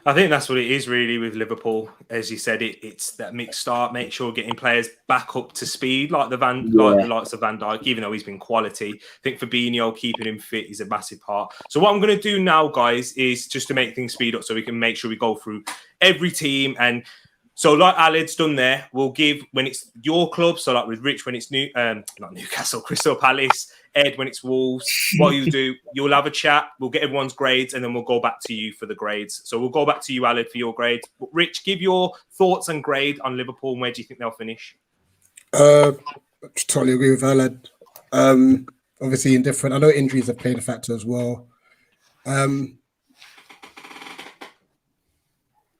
I think that's what it is really with Liverpool. As you said, it's that mixed start. Make sure getting players back up to speed, like the likes of Van Dijk, even though he's been quality. I think Fabinho, keeping him fit is a massive part. So what I'm going to do now, guys, is just to make things speed up so we can make sure we go through every team. And so like Aled's done there, we'll give when it's your club. So like with Rich, when it's not Newcastle, Crystal Palace, Ed, when it's Wolves, what you do, you'll have a chat. We'll get everyone's grades, and then we'll go back to you for the grades. So we'll go back to you, Aled, for your grades. But Rich, give your thoughts and grade on Liverpool, and where do you think they'll finish? Totally agree with Aled. Obviously indifferent. I know injuries have played a factor as well.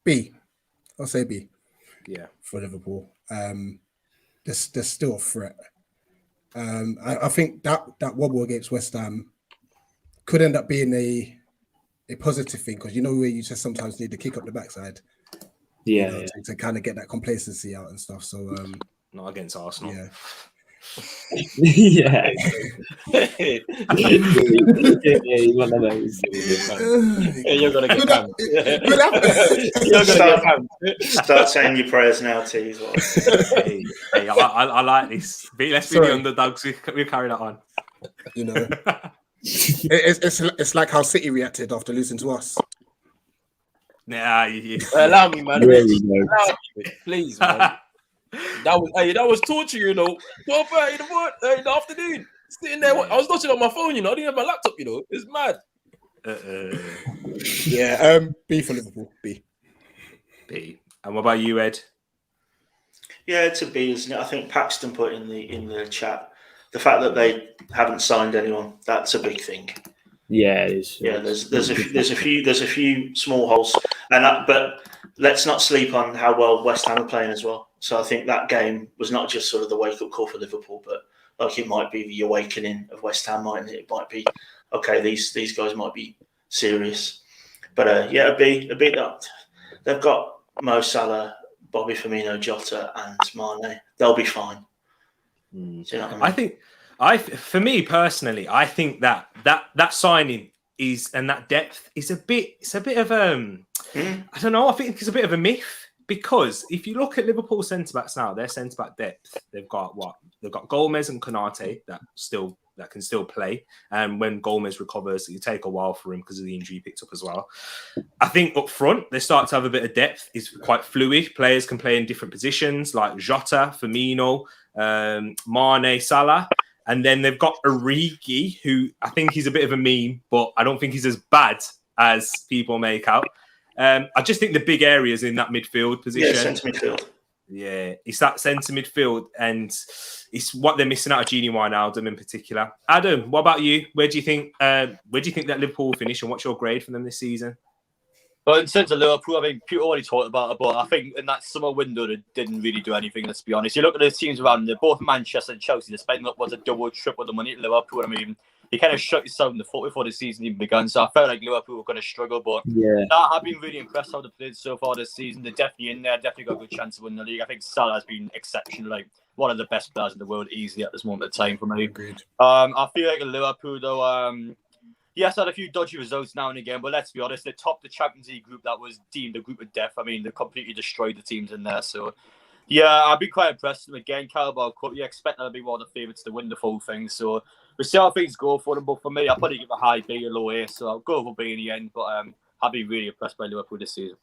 B. I'll say B. Yeah. For Liverpool. There's still a threat. I think that wobble against West Ham could end up being a positive thing, because you know where you just sometimes need to kick up the backside. To kind of get that complacency out and stuff. So not against Arsenal. Yeah. Yeah. One of those. You're gonna get camped. You're gonna get camped. Start saying your prayers now, T. As well. Hey, I like this. Let's be the underdogs. We'll carry that on. You know, it's like how City reacted after losing to us. Nah, allow me, man. Allow me, please, man. That was torture, you know. 12:30 in the afternoon, sitting there. I was watching on my phone, you know. I didn't have my laptop, you know. It's mad. B for Liverpool. B. And what about you, Ed? Yeah, it's a B, isn't it? I think Paxton put in the chat the fact that they haven't signed anyone. That's a big thing. Yeah, it is. Yeah, there's a few small holes, but let's not sleep on how well West Ham are playing as well. So I think that game was not just sort of the wake up call for Liverpool, but like it might be the awakening of West Ham, mightn't it? It might be okay. These guys might be serious, but a B. They've got Mo Salah, Bobby Firmino, Jota, and Mane. They'll be fine. Do you know what I mean? For me personally, I think that signing is, and that depth is a bit of I don't know. I think it's a bit of a myth, because if you look at Liverpool centre backs now, their centre back depth, they've got Gomez and Konate that can still play, and when Gomez recovers, it take a while for him because of the injury he picked up as well. I think up front they start to have a bit of depth. It's quite fluid. Players can play in different positions, like Jota, Firmino, Mane, Salah. And then they've got Origi, who I think he's a bit of a meme, but I don't think he's as bad as people make out. I just think the big areas in that midfield position. Yeah, centre midfield. Yeah, it's that centre midfield, and it's what they're missing out of Gini Wijnaldum in particular. Adam, what about you? Where do you think that Liverpool will finish, and what's your grade for them this season? Well, in terms of Liverpool, I mean, people already talked about it, but I think in that summer window, they didn't really do anything, let's be honest. You look at the teams around there, both Manchester and Chelsea, they're spending upwards a double, triple the money at Liverpool. I mean, you kind of shot yourself in the foot before the season even began, so I felt like Liverpool were going to struggle, but I've been really impressed how they've played so far this season. They're definitely in there, definitely got a good chance to win the league. I think Salah has been exceptional, like one of the best players in the world easily at this moment of time for me. Agreed. I feel like in Liverpool, though, yes, had a few dodgy results now and again, but let's be honest, they topped the Champions League group that was deemed a group of death. I mean, they completely destroyed the teams in there. So, yeah, I've been quite impressed with them again. Carabao Cup, you expect them to be one of the favourites to win the full thing. So, we'll see how things go for them. But for me, I'll probably give a high B, a low A. So, I'll go over B in the end. But I've been really impressed by Liverpool this season.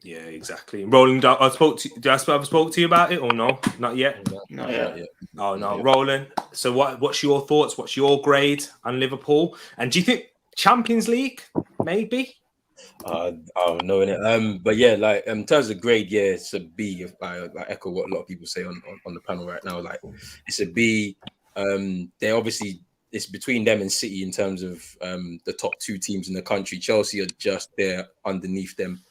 Yeah, exactly. Roland, I spoke to you about it or no? Not yet. Not yet. Oh no, Roland. So what's your thoughts? What's your grade on Liverpool? And do you think Champions League maybe? I don't know it. But yeah, like in terms of grade, yeah, it's a B. If I echo what a lot of people say on the panel right now, like it's a B. They obviously, it's between them and City in terms of the top two teams in the country. Chelsea are just there underneath them.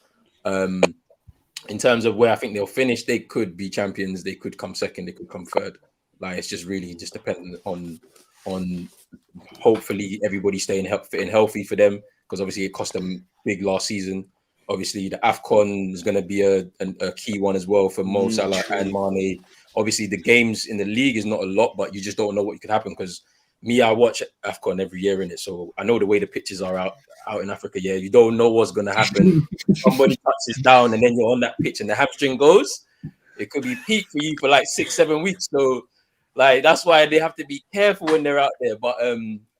In terms of where I think they'll finish, they could be champions, they could come second, they could come third. Like it's just really just dependent on hopefully everybody staying fit and healthy for them, because obviously it cost them big last season. Obviously the AFCON is going to be a key one as well for Mo Salah and Mane. Obviously the games in the league is not a lot, but you just don't know what could happen, because I watch AFCON every year in it, so I know the way the pitches are out in Africa. Yeah, you don't know what's going to happen. Somebody touches down and then you're on that pitch and the hamstring goes. It could be peak for you for like 6-7 weeks. So like that's why they have to be careful when they're out there. But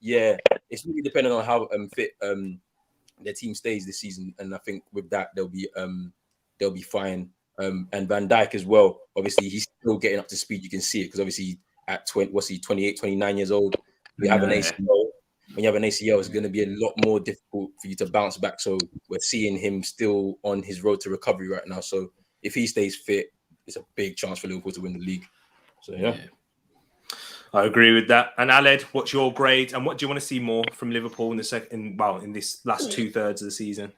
yeah, it's really dependent on how fit their team stays this season, and I think with that they'll be fine. And Van Dijk as well. Obviously he's still getting up to speed. You can see it because obviously at 28, 29 years old. you have an ACL. When you have an ACL, it's going to be a lot more difficult for you to bounce back. So we're seeing him still on his road to recovery right now. So if he stays fit, it's a big chance for Liverpool to win the league. So yeah. I agree with that. And Aled, what's your grade? And what do you want to see more from Liverpool in in this last 2/3 of the season?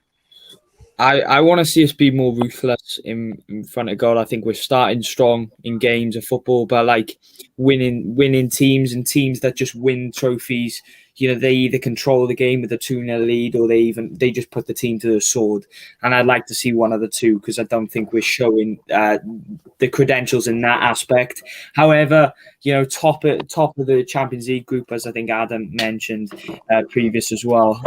I want to see us be more ruthless in front of goal. I think we're starting strong in games of football, but like winning teams and teams that just win trophies, you know, they either control the game with a 2-0 lead or they just put the team to the sword. And I'd like to see one of the two because I don't think we're showing the credentials in that aspect. However, you know, top of the Champions League group, as I think Adam mentioned previous as well.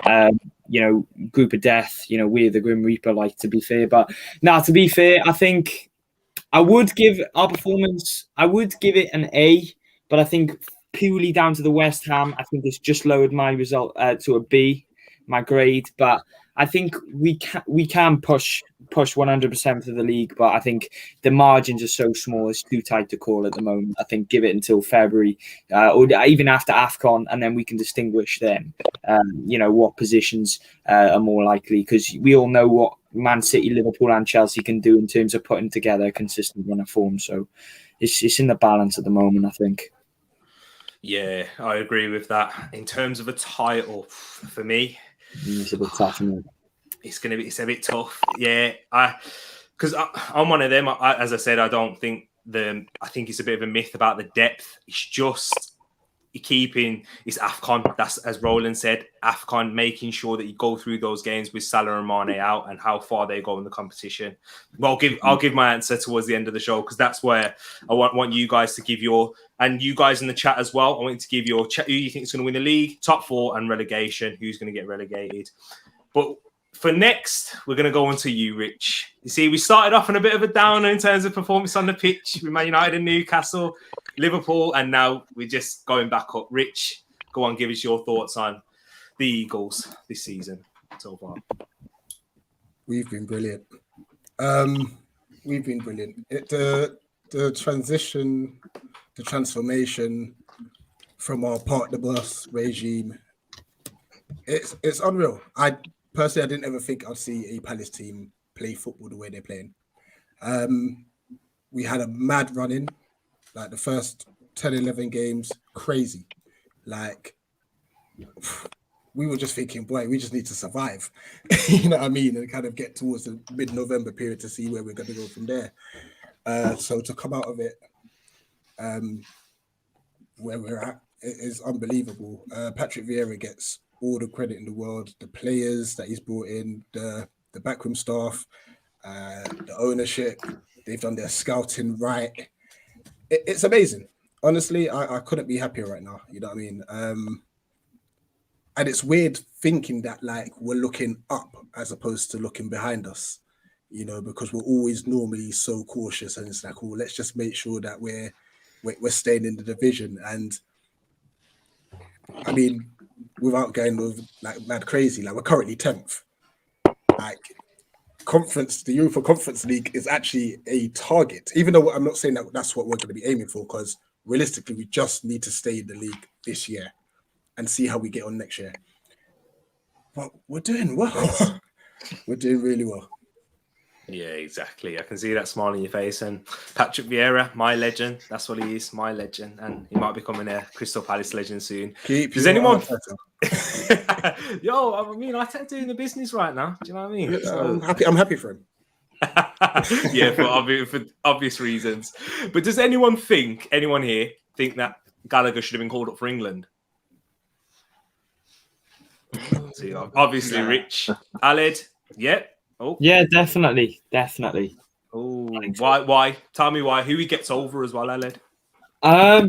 You know, group of death, you know, we're the Grim Reaper, like, to be fair. But now, to be fair, I think I would give our performance, I would give it an A, but I think purely down to the West Ham, I think it's just lowered my result to a B, my grade. But I think we can push 100% for the league, but I think the margins are so small, it's too tight to call at the moment. I think give it until February or even after AFCON, and then we can distinguish then, you know, what positions are more likely, because we all know what Man City, Liverpool and Chelsea can do in terms of putting together a consistent run of form. So it's in the balance at the moment, I think. Yeah, I agree with that. In terms of a title, for me, it's a bit tough. It's a bit tough. Yeah, because I'm one of them. As I said, I think it's a bit of a myth about the depth. It's just it's AFCON. That's, as Roland said, AFCON, making sure that you go through those games with Salah and Mane out and how far they go in the competition. Well, I'll give my answer towards the end of the show, because that's where I want you guys to give your, and you guys in the chat as well, I want you to give your who you think is going to win the league, top 4 and relegation, who's going to get relegated. But for next, we're going to go on to you, Rich. You see, we started off on a bit of a downer in terms of performance on the pitch with Man United and Newcastle, Liverpool, and now we're just going back up. Rich, go on, give us your thoughts on the Eagles this season so far. We've been brilliant. The transition, the transformation from our partner bus regime, it's unreal. Personally, I didn't ever think I'd see a Palace team play football the way they're playing. We had a mad run-in, like the first 10, 11 games, crazy. Like, we were just thinking, boy, we just need to survive. You know what I mean? And kind of get towards the mid-November period to see where we're going to go from there. So to come out of it where we're at, it is unbelievable. Patrick Vieira gets all the credit in the world, the players that he's brought in, the backroom staff, the ownership, they've done their scouting right. It's amazing. Honestly, I couldn't be happier right now. You know what I mean? And it's weird thinking that, like, we're looking up as opposed to looking behind us, you know, because we're always normally so cautious, and it's like, oh, let's just make sure that we're staying in the division. And I mean, without going with like mad crazy, like, we're currently 10th. Like, the Europa Conference League is actually a target, even though I'm not saying that that's what we're going to be aiming for, because realistically, we just need to stay in the league this year and see how we get on next year. But we're doing well. We're doing really well. Yeah, exactly. I can see that smile on your face. And Patrick Vieira, my legend. That's what he is, my legend. And he might be becoming a Crystal Palace legend soon. Does anyone? Yo, I mean, I'm doing the business right now. Do you know what I mean? Yeah, so... I'm happy for him. Yeah, for obvious reasons. But does anyone here think that Gallagher should have been called up for England? See, obviously, Rich, Aled, yeah. Oh, yeah, definitely. Oh, why? Tell me why. Who he gets over as well, Aled? I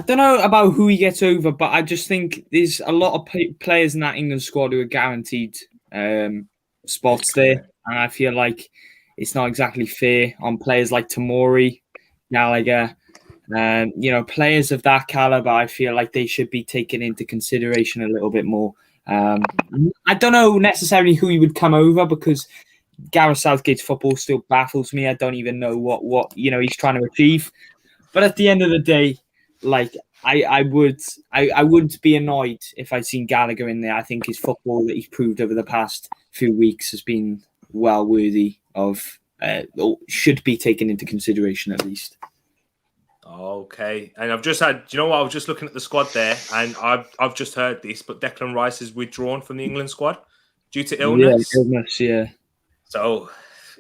don't know about who he gets over, but I just think there's a lot of players in that England squad who are guaranteed spots there, and I feel like it's not exactly fair on players like Tomori, Gallagher. You know, players of that caliber, I feel like they should be taken into consideration a little bit more. I don't know necessarily who he would come over, because Gareth Southgate's football still baffles me. I don't even know what you know he's trying to achieve. But at the end of the day, like I wouldn't be annoyed if I'd seen Gallagher in there. I think his football that he's proved over the past few weeks has been well worthy of, or should be taken into consideration at least. Okay, and I've just had. Do you know what? I was just looking at the squad there, and I've just heard this, but Declan Rice is withdrawn from the England squad due to illness. Yeah, illness, yeah. So,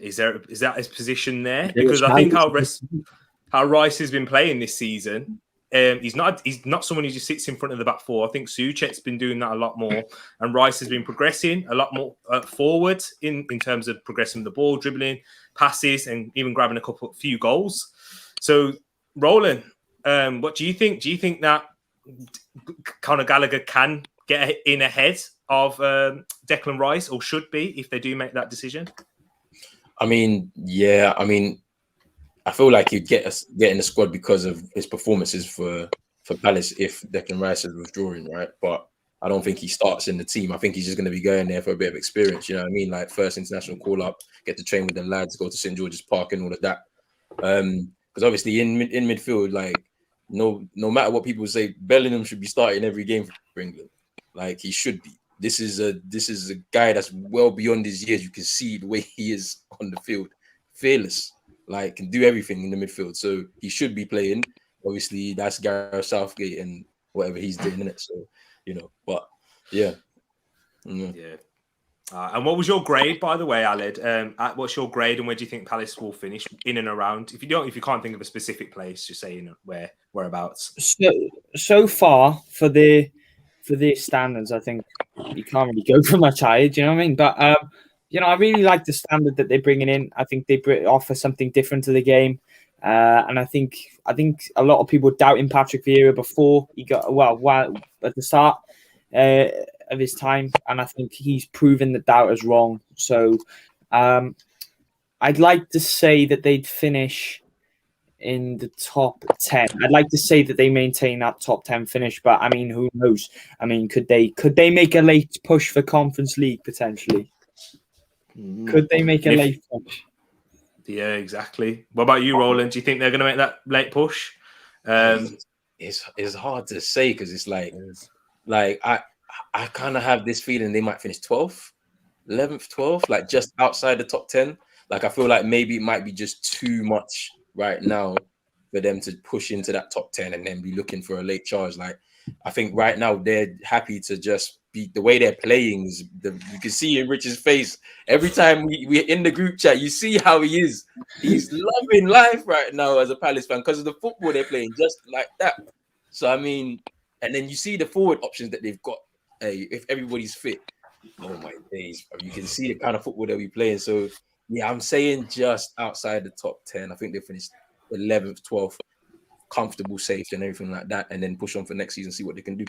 is that his position there? Because I think how Rice has been playing this season, he's not someone who just sits in front of the back four. I think Souček's been doing that a lot more, and Rice has been progressing a lot more forward in terms of progressing the ball, dribbling, passes, and even grabbing a few goals. So, Roland, what do you think? Do you think that Conor Gallagher can get in ahead of Declan Rice, or should be, if they do make that decision? I mean, yeah. I mean, I feel like he'd get in the squad because of his performances for Palace if Declan Rice is withdrawing, right? But I don't think he starts in the team. I think he's just going to be going there for a bit of experience. You know what I mean? Like first international call up, get to train with the lads, go to St George's Park and all of that. Because obviously in midfield, like no matter what people say, Bellingham should be starting every game for England. Like he should be. This is a guy that's well beyond his years. You can see the way he is on the field, fearless, like can do everything in the midfield. So he should be playing. Obviously, that's Gareth Southgate and whatever he's doing in it. So but yeah. Yeah. And what was your grade, by the way, Aled? What's your grade, and where do you think Palace will finish in and around? If you can't think of a specific place, just say whereabouts. So far for their standards, I think you can't really go for much higher. Do you know what I mean? But I really like the standard that they're bringing in. I think they offer something different to the game, and I think a lot of people doubting Patrick Vieira before he got at the start of his time, and I think he's proven the doubters wrong. So I'd like to say that they'd finish in the top 10. I'd like to say that they maintain that top 10 finish, but I mean, who knows? I mean, could they make a late push for Conference League potentially? Could they make a late push? Yeah, exactly. What about you, Roland? Do you think they're going to make that late push? It's hard to say because it's like I kind of have this feeling they might finish 12th, 11th, 12th, like just outside the top 10. Like I feel like maybe it might be just too much right now for them to push into that top 10 and then be looking for a late charge. Like I think right now they're happy to just be the way they're playing. You can see in Rich's face every time we're in the group chat. You see how he is. He's loving life right now as a Palace fan because of the football they're playing, just like that. So I mean, and then you see the forward options that they've got. Hey, if everybody's fit, oh my days, bro, you can see the kind of football they'll be playing. So yeah, I'm saying just outside the top 10. I think they finished 11th, 12th, comfortable, safe, and everything like that, and then push on for next season, see what they can do.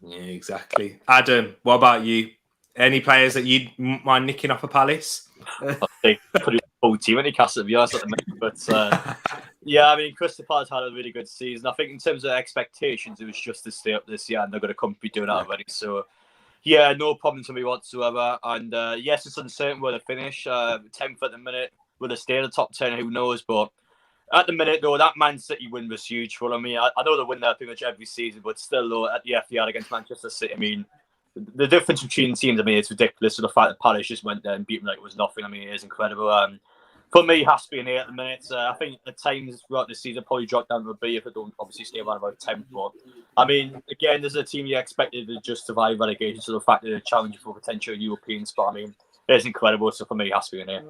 Yeah, exactly. Adam, what about you? Any players that you'd mind nicking off a Palace? I think pretty full team at Newcastle, to be honest, at the minute. But yeah, I mean, Crystal Palace had a really good season. I think in terms of expectations, it was just to stay up this year, and they're going to come be doing that already. So yeah, no problem to me whatsoever. And yes, it's uncertain where they finish. 10th at the minute. Will they stay in the top 10? Who knows? But at the minute, though, that Man City win was huge for them. I mean, I know they win there pretty much every season, but still, though, at the FPL against Manchester City, I mean, the difference between teams, I mean, it's ridiculous. So the fact that Palace just went there and beat them like it was nothing, I mean, it is incredible. For me, it has to be an A at the minute. I think at times throughout the season, probably drop down to a B if it don't obviously stay around about 10th. But I mean, again, there's a team you expected to just survive relegation. So the fact that they're challenging for potential European spot, I mean, it's incredible. So for me, it has to be an A.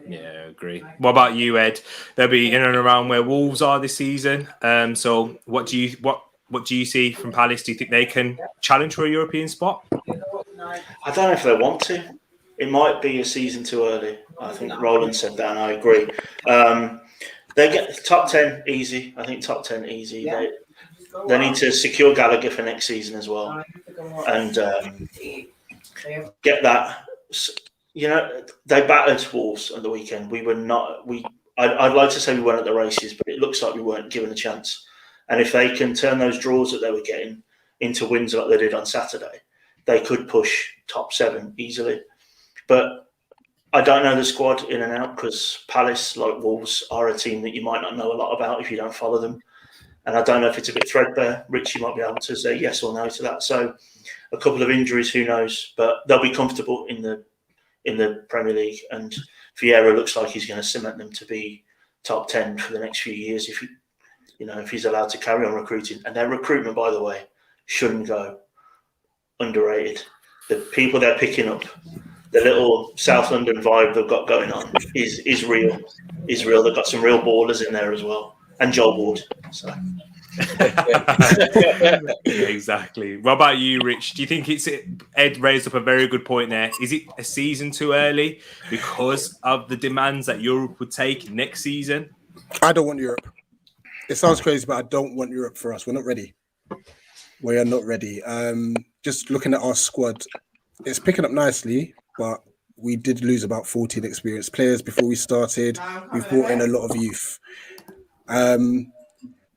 Yeah, I agree. What about you, Ed? They'll be in and around where Wolves are this season. So what do you see from Palace? Do you think they can challenge for a European spot? I don't know if they want to. It might be a season too early. I think Roland said that, and I agree. They get top 10 easy. I think top 10 easy. They need to secure Gallagher for next season as well, and get that. You know, they battered Wolves on the weekend. We were not. I'd like to say we weren't at the races, but it looks like we weren't given a chance. And if they can turn those draws that they were getting into wins like they did on Saturday, they could push top 7 easily. But I don't know the squad in and out because Palace, like Wolves, are a team that you might not know a lot about if you don't follow them. And I don't know if it's a bit threadbare. Rich, you might be able to say yes or no to that. So a couple of injuries, who knows? But they'll be comfortable in the Premier League. And Vieira looks like he's going to cement them to be top 10 for the next few years if he's allowed to carry on recruiting. And their recruitment, by the way, shouldn't go underrated. The people they're picking up, the little South London vibe they've got going on is real. Is real. They've got some real ballers in there as well. And Joel Ward. So. Exactly. What about you, Rich? Do you think Ed raised up a very good point there? Is it a season too early because of the demands that Europe would take next season? I don't want Europe. It sounds crazy, but I don't want Europe for us. We're not ready. We are not ready. Just looking at our squad, it's picking up nicely, but we did lose about 14 experienced players before we started. We've brought in a lot of youth.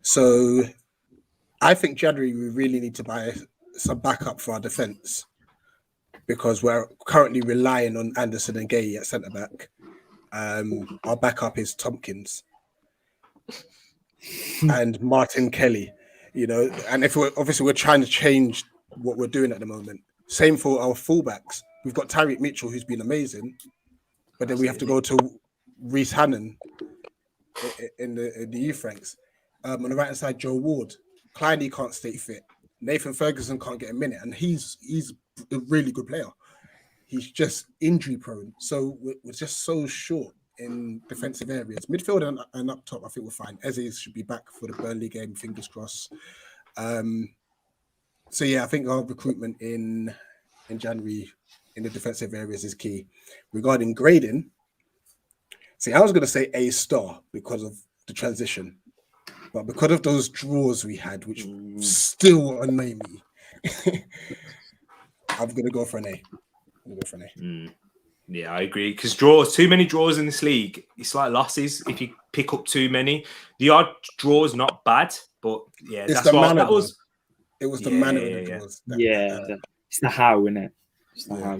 So I think January we really need to buy some backup for our defence because we're currently relying on Anderson and Gay at centre-back. Our backup is Tompkins and Martin Kelly, and if we're trying to change what we're doing at the moment. Same for our fullbacks. We've got Tyreek Mitchell, who's been amazing, but then we have to go to Reece Hannon in the youth ranks. On the right hand side, Joe Ward. Kleiny can't stay fit. Nathan Ferguson can't get a minute, and he's a really good player. He's just injury prone. So we're just so short in defensive areas. Midfield and up top, I think we're fine. Eze should be back for the Burnley game, fingers crossed. So yeah, I think our recruitment in January in the defensive areas is key. Regarding grading, I was going to say A star because of the transition. But because of those draws we had, which still annoy me, I'm going to go for an A. Yeah, I agree. Because too many draws in this league, it's like losses if you pick up too many. The odd draw is not bad, but yeah, it's that's what that was. It was the manner of the draws. It's the how, isn't it? It's the how.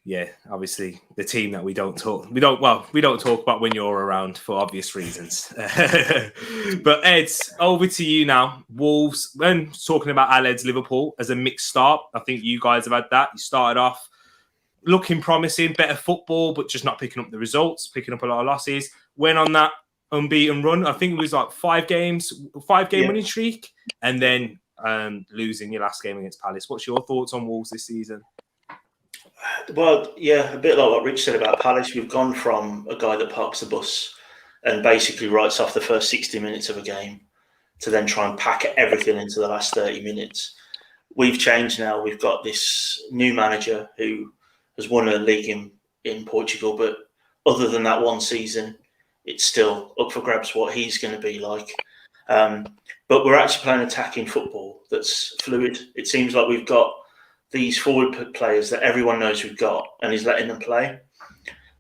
Yeah. Obviously, the team that we don't talk about when you're around for obvious reasons. But Ed, over to you now. Wolves. When talking about Aled's Liverpool as a mixed start, I think you guys have had that. You started off looking promising, better football, but just not picking up the results, picking up a lot of losses. Went on that unbeaten run. I think it was like 5-game winning streak, and then losing your last game against Palace. What's your thoughts on Wolves this season? Well, yeah, a bit like what Rich said about Palace. We've gone from a guy that parks the bus and basically writes off the first 60 minutes of a game to then try and pack everything into the last 30 minutes. We've changed now. We've got this new manager who has won a league in Portugal, but other than that one season, it's still up for grabs what he's going to be like. But we're actually playing attacking football that's fluid. It seems like we've got these forward players that everyone knows we've got, and he's letting them play.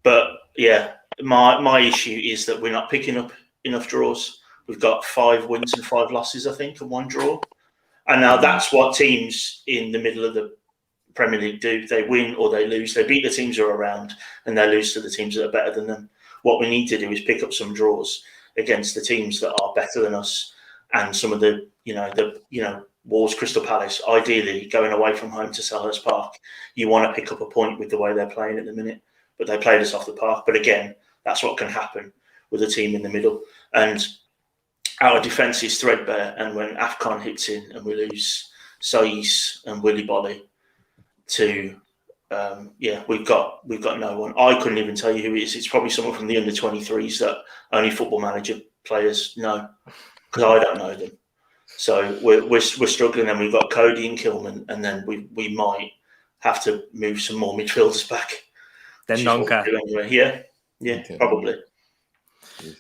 But yeah, my issue is that we're not picking up enough draws. We've got 5 wins and 5 losses, I think, and 1 draw. And now that's what teams in the middle of the Premier League do. They win or they lose. They beat the teams who are around, and they lose to the teams that are better than them. What we need to do is pick up some draws against the teams that are better than us, and some of the Wolves, Crystal Palace, ideally going away from home to Selhurst Park. You want to pick up a point with the way they're playing at the minute, but they played us off the park. But again, that's what can happen with a team in the middle. And our defence is threadbare, and when Afcon hits in and we lose Saiz and Willy Bolly to we've got no one. I couldn't even tell you who it is. It's probably someone from the under-23s that only Football Manager players know, because I don't know them. So we're struggling, and we've got Cody and Kilman, and then we might have to move some more midfielders back. Then Nonka. Anyway. Yeah, probably.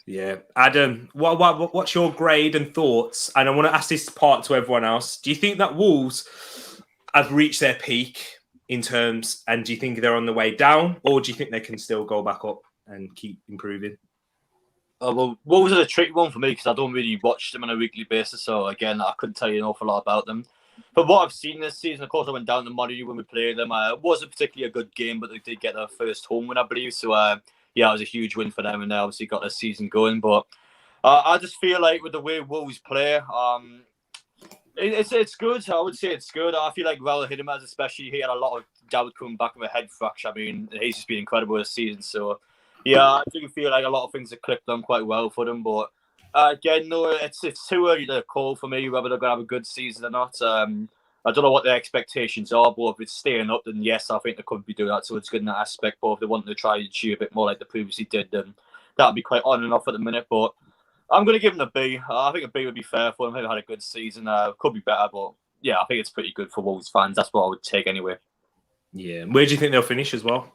Yeah, Adam, what's your grade and thoughts? And I want to ask this part to everyone else. Do you think that Wolves have reached their peak in terms, and do you think they're on the way down, or do you think they can still go back up and keep improving? Well, Wolves are a tricky one for me because I don't really watch them on a weekly basis. So again, I couldn't tell you an awful lot about them. But what I've seen this season, of course, I went down to Monaco when we played them. It wasn't particularly a good game, but they did get their first home win, I believe. So, it was a huge win for them, and they obviously got their season going. But I just feel like with the way Wolves play, it's good. I would say it's good. I feel like Raul Jimenez, especially, he had a lot of doubt coming back with a head fracture. I mean, he's just been incredible this season. So, yeah, I do feel like a lot of things have clicked on quite well for them. But again, no, it's too early to call for me whether they're going to have a good season or not. I don't know what their expectations are, but if it's staying up, then yes, I think they could be doing that. So it's good in that aspect. But if they want to try and achieve a bit more like they previously did, then that'd be quite on and off at the minute. But I'm going to give them a B. I think a B would be fair for them. They've had a good season. Could be better, but yeah, I think it's pretty good for Wolves fans. That's what I would take anyway. Yeah. Where do you think they'll finish as well?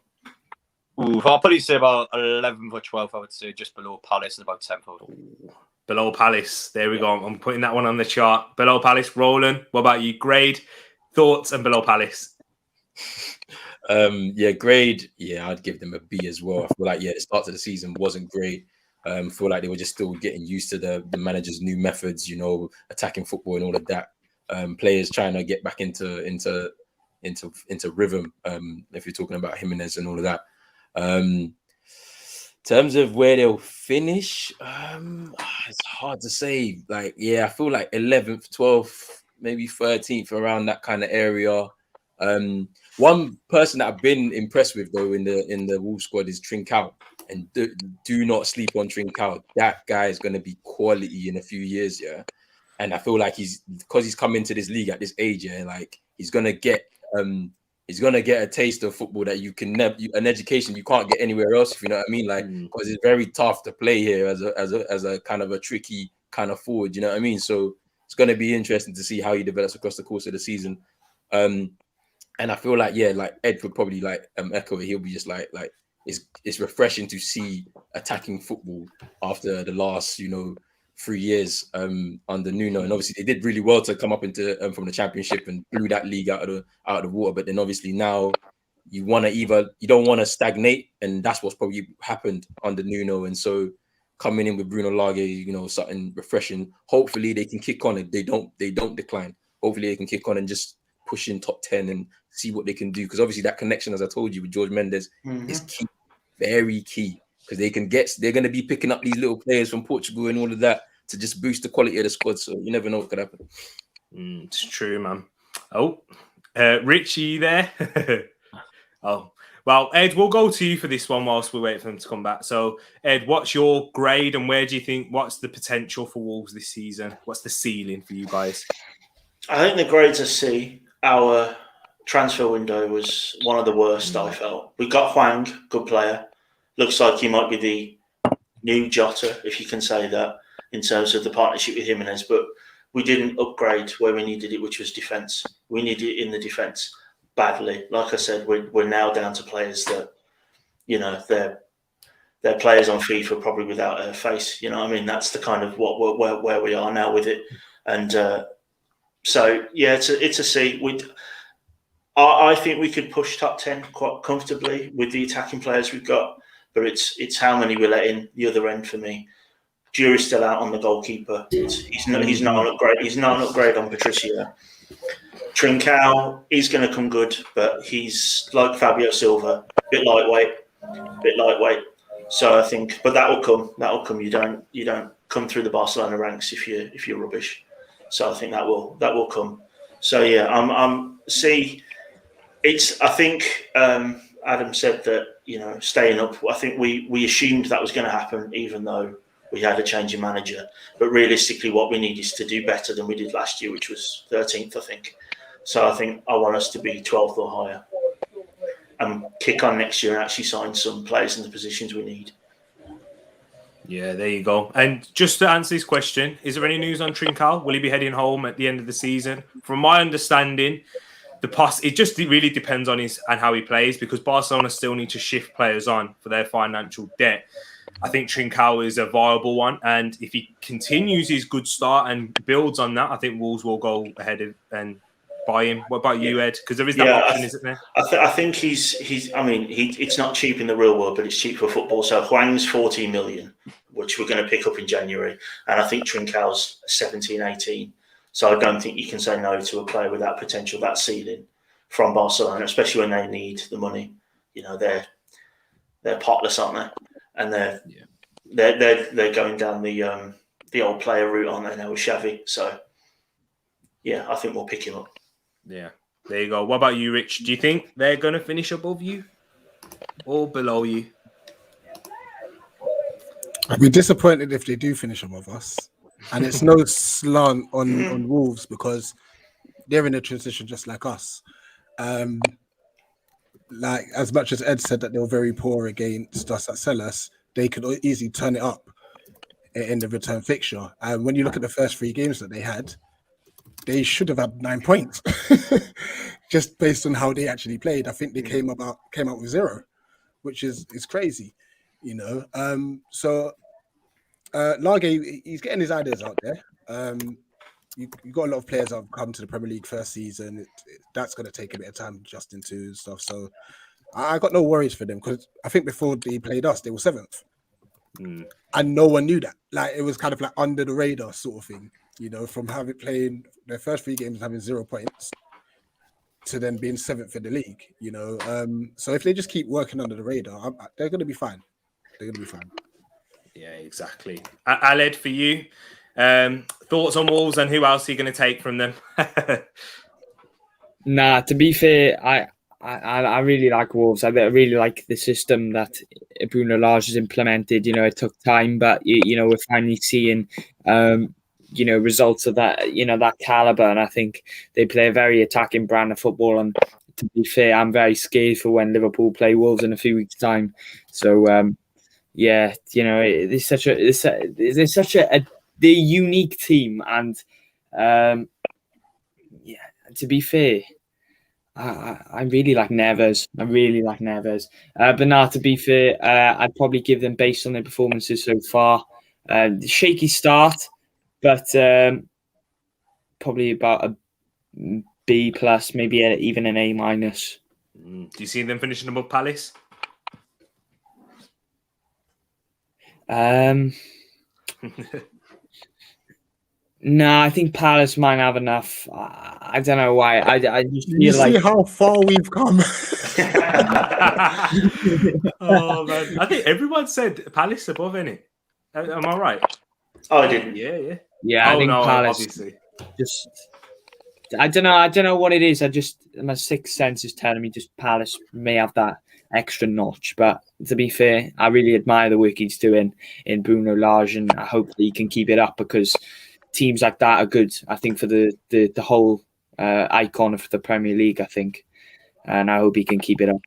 Ooh, I'll probably say about 11th or 12th, I would say, just below Palace and about 10th. Below Palace. There we go. I'm putting that one on the chart. Below Palace. Roland, what about you? Grade, thoughts, and below Palace? Grade. Yeah, I'd give them a B as well. I feel like, the start of the season wasn't great. Feel like they were just still getting used to the manager's new methods, attacking football and all of that. Players trying to get back into rhythm. If you're talking about Jimenez and all of that. In terms of where they'll finish, it's hard to say. I feel like 11th, 12th, maybe 13th, around that kind of area. One person that I've been impressed with though in the Wolves squad is Trincao. And do not sleep on Trincao. That guy is going to be quality in a few years, yeah. And I feel like he's come into this league at this age, yeah. Like he's gonna get a taste of football that you can never, an education you can't get anywhere else. If you know what I mean, like because it's very tough to play here as a kind of a tricky kind of forward. You know what I mean? So it's going to be interesting to see how he develops across the course of the season. And I feel like Ed would probably echo it. He'll be just like. It's refreshing to see attacking football after the last 3 years under Nuno, and obviously they did really well to come up into from the Championship and blew that league out of the water. But then obviously now you don't want to stagnate, and that's what's probably happened under Nuno. And so coming in with Bruno Lage, something refreshing. Hopefully they can kick on. They don't decline. Hopefully they can kick on and just push in top 10 and see what they can do. Because obviously that connection, as I told you, with George Mendes is key. Very key, because they're going to be picking up these little players from Portugal and all of that to just boost the quality of the squad. So you never know what could happen. It's true, man. Oh, Rich, are you there? Oh, well, Ed, we'll go to you for this one whilst we wait for them to come back. So, Ed, what's your grade and where do you think, what's the potential for Wolves this season? What's the ceiling for you guys? I think the grade's a C. Our transfer window was one of the worst, I felt. We got Hwang, good player. Looks like he might be the new Jota, if you can say that, in terms of the partnership with Jimenez. But we didn't upgrade where we needed it, which was defence. We needed it in the defence badly. Like I said, we're now down to players that, they're players on FIFA probably without a face. You know what I mean? That's the kind of where we are now with it. And so, yeah, it's a C. I think we could push top 10 quite comfortably with the attacking players we've got, but it's how many we let in the other end for me. Jury's still out on the goalkeeper. He's not an upgrade. He's not an upgrade on Patricio. Trincao, he's going to come good, but he's like Fabio Silva, a bit lightweight. So I think, but that will come. You don't come through the Barcelona ranks if you're rubbish. So I think that will come. So yeah, I'm C. I think Adam said that, staying up. I think we assumed that was going to happen, even though we had a change in manager. But realistically, what we need is to do better than we did last year, which was 13th, I think. So I think I want us to be 12th or higher and kick on next year and actually sign some players in the positions we need. Yeah, there you go. And just to answer this question, is there any news on Trincao? Will he be heading home at the end of the season? From my understanding, it really depends on how he plays, because Barcelona still need to shift players on for their financial debt. I think Trincao is a viable one, and if he continues his good start and builds on that, I think Wolves will go ahead and buy him. What about you, Ed? Because there is that option, isn't there? I think he's. I mean, it's not cheap in the real world, but it's cheap for football. So Hwang's 14 million, which we're going to pick up in January, and I think Trincao's 17, 18. So I don't think you can say no to a player with that potential, that ceiling from Barcelona, especially when they need the money. They're potless, aren't they? And they're going down the old player route, aren't they now with Xavi? So yeah, I think we'll pick him up. Yeah, there you go. What about you, Rich? Do you think they're going to finish above you or below you? I'd be disappointed if they do finish above us. And it's no slant on Wolves because they're in a transition just like us. Like as much as Ed said that they were very poor against us at Selhurst, they could easily turn it up in the return fixture. And when you look at the first 3 games that they had, they should have had 9 points just based on how they actually played. I think they came out with 0, which is crazy, you know. So Lage, he's getting his ideas out there. You got a lot of players that have come to the Premier League first season. That's going to take a bit of time adjusting to stuff. So I got no worries for them because I think before they played us, they were 7th. And no one knew that. Like it was kind of like under the radar sort of thing, you know, from playing their first 3 games and having 0 points to then being 7th in the league, you know. So if they just keep working under the radar, they're going to be fine. They're going to be fine. Yeah, exactly. Aled, for you, thoughts on Wolves and who else are you going to take from them? Nah, to be fair, I really like Wolves. I really like the system that Bruno Lage has implemented. You know, it took time, but you know we're finally seeing you know results of that. You know that caliber, and I think they play a very attacking brand of football. And to be fair, I'm very scared for when Liverpool play Wolves in a few weeks' time. So yeah, you know, they're such a unique team, and yeah, to be fair. I really like Neves. But now, to be fair, I'd probably give them, based on their performances so far, shaky start, but probably about a B plus, maybe even an A minus. Do you see them finishing above Palace? No, I think Palace might have enough. I don't know why. I just feel see how far we've come. Oh man, I think everyone said Palace above, innit? Am I right? Oh, I didn't. Yeah. I think Palace. Obviously. Just, I don't know what it is. My sixth sense is telling me just Palace may have that extra notch. But to be fair, I really admire the work he's doing in Bruno Lage, and I hope that he can keep it up because teams like that are good, I think, for the whole icon of the Premier League, I think. And I hope he can keep it up.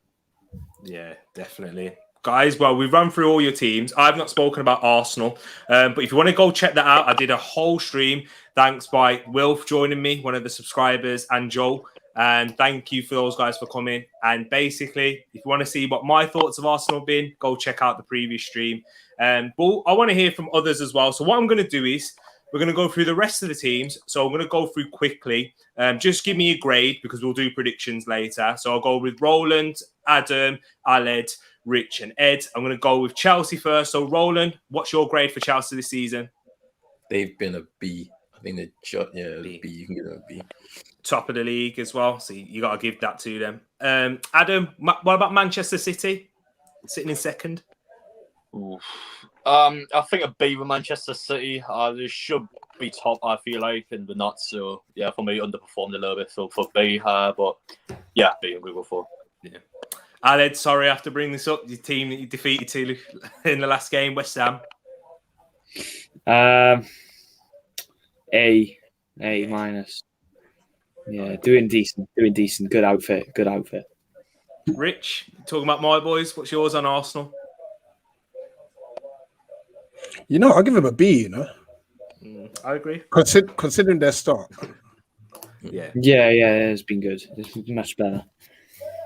Yeah, definitely. Guys, well, we've run through all your teams. I've not spoken about Arsenal, but if you want to go check that out, I did a whole stream. Thanks by Wilf joining me, one of the subscribers, and Joel. And thank you for those guys for coming. And basically, if you want to see what my thoughts of Arsenal have been, go check out the previous stream. But I want to hear from others as well. So what I'm going to do is we're going to go through the rest of the teams. So I'm going to go through quickly. Just give me a grade because we'll do predictions later. So I'll go with Roland, Adam, Aled, Rich, and Ed. I'm going to go with Chelsea first. So Roland, what's your grade for Chelsea this season? They've been a B. I think B. You can give them a B. Top of the league as well. So you got to give that to them. Adam, what about Manchester City? Sitting in second. Oof. I think a B with Manchester City. They should be top, I feel like, and they're not. So yeah, for me, underperformed a little bit. So for B, but yeah, B we go for. Yeah. Aled, sorry, I have to bring this up. Your team that you defeated in the last game, West Ham. A minus. Yeah, doing decent. Good outfit. Rich, talking about my boys. What's yours on Arsenal? You know, I'll give him a B, you know. I agree. Considering their start. Yeah, it's been good. It's much better.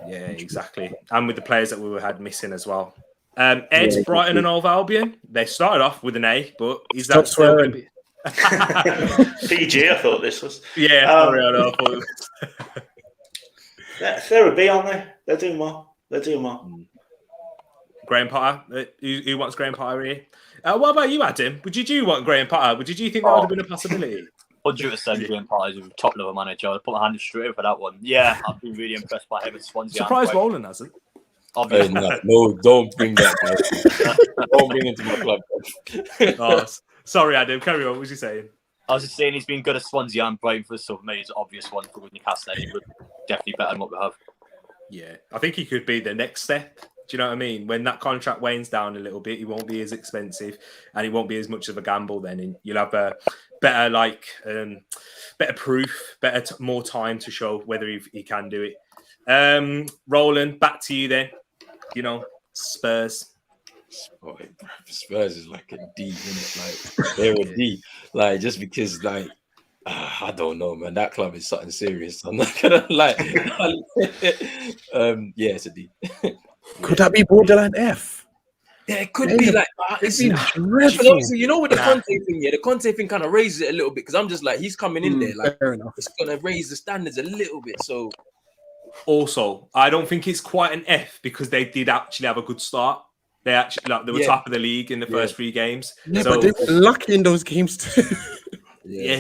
Yeah, exactly. And with the players that we had missing as well. Ed, Brighton and Hove Albion, they started off with an A, but is that still going to be... PG, I thought this was. Yeah, sorry, I know. They're a B, aren't they? They're doing well. Graham Potter. Who wants Graham Potter here? What about you, Adam? Did you want Graham Potter? Did you think that would have been a possibility? 100% Graham Potter is a top level manager. I'll put my hand straight for that one. Yeah, I've been really impressed by him at Swansea. Surprised Roland hasn't. Obviously. No, don't bring that guy. Don't bring him to my club. Oh, sorry, Adam. Carry on. What was you saying? I was just saying he's been good at Swansea and Brentford, so for me it's an obvious one for Newcastle. He would definitely better than what we have. Yeah, I think he could be the next step. Do you know what I mean? When that contract wanes down a little bit, he won't be as expensive, and it won't be as much of a gamble. Then and you'll have a better, better proof, more time to show whether he can do it. Roland, back to you then. You know, Spurs. Spurs is like a D, isn't it? Like they're a D. Like just because, like I don't know, man. That club is something serious. I'm not gonna lie. Yeah, it's a D. Could that be borderline F? Yeah, it could be like it's been dreadful. Obviously, you know, with the Conte thing, the Conte thing kind of raises it a little bit because I'm just like, he's coming in there, like fair enough. It's gonna raise the standards a little bit. So, also, I don't think it's quite an F because they did actually have a good start. They were top of the league in the first 3 games. Yeah, so, but they were lucky in those games too. Yeah,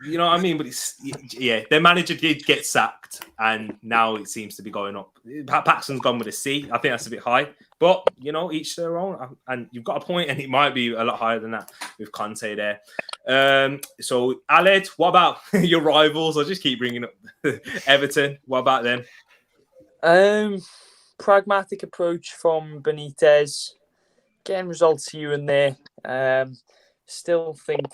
you know what I mean? But their manager did get sacked and now it seems to be going up. Paxton's gone with a C. I think that's a bit high. But, you know, each their own. And you've got a point and it might be a lot higher than that with Conte there. So, Aled, what about your rivals? I'll just keep bringing up Everton. What about them? Pragmatic approach from Benitez. Getting results here and there. Still think,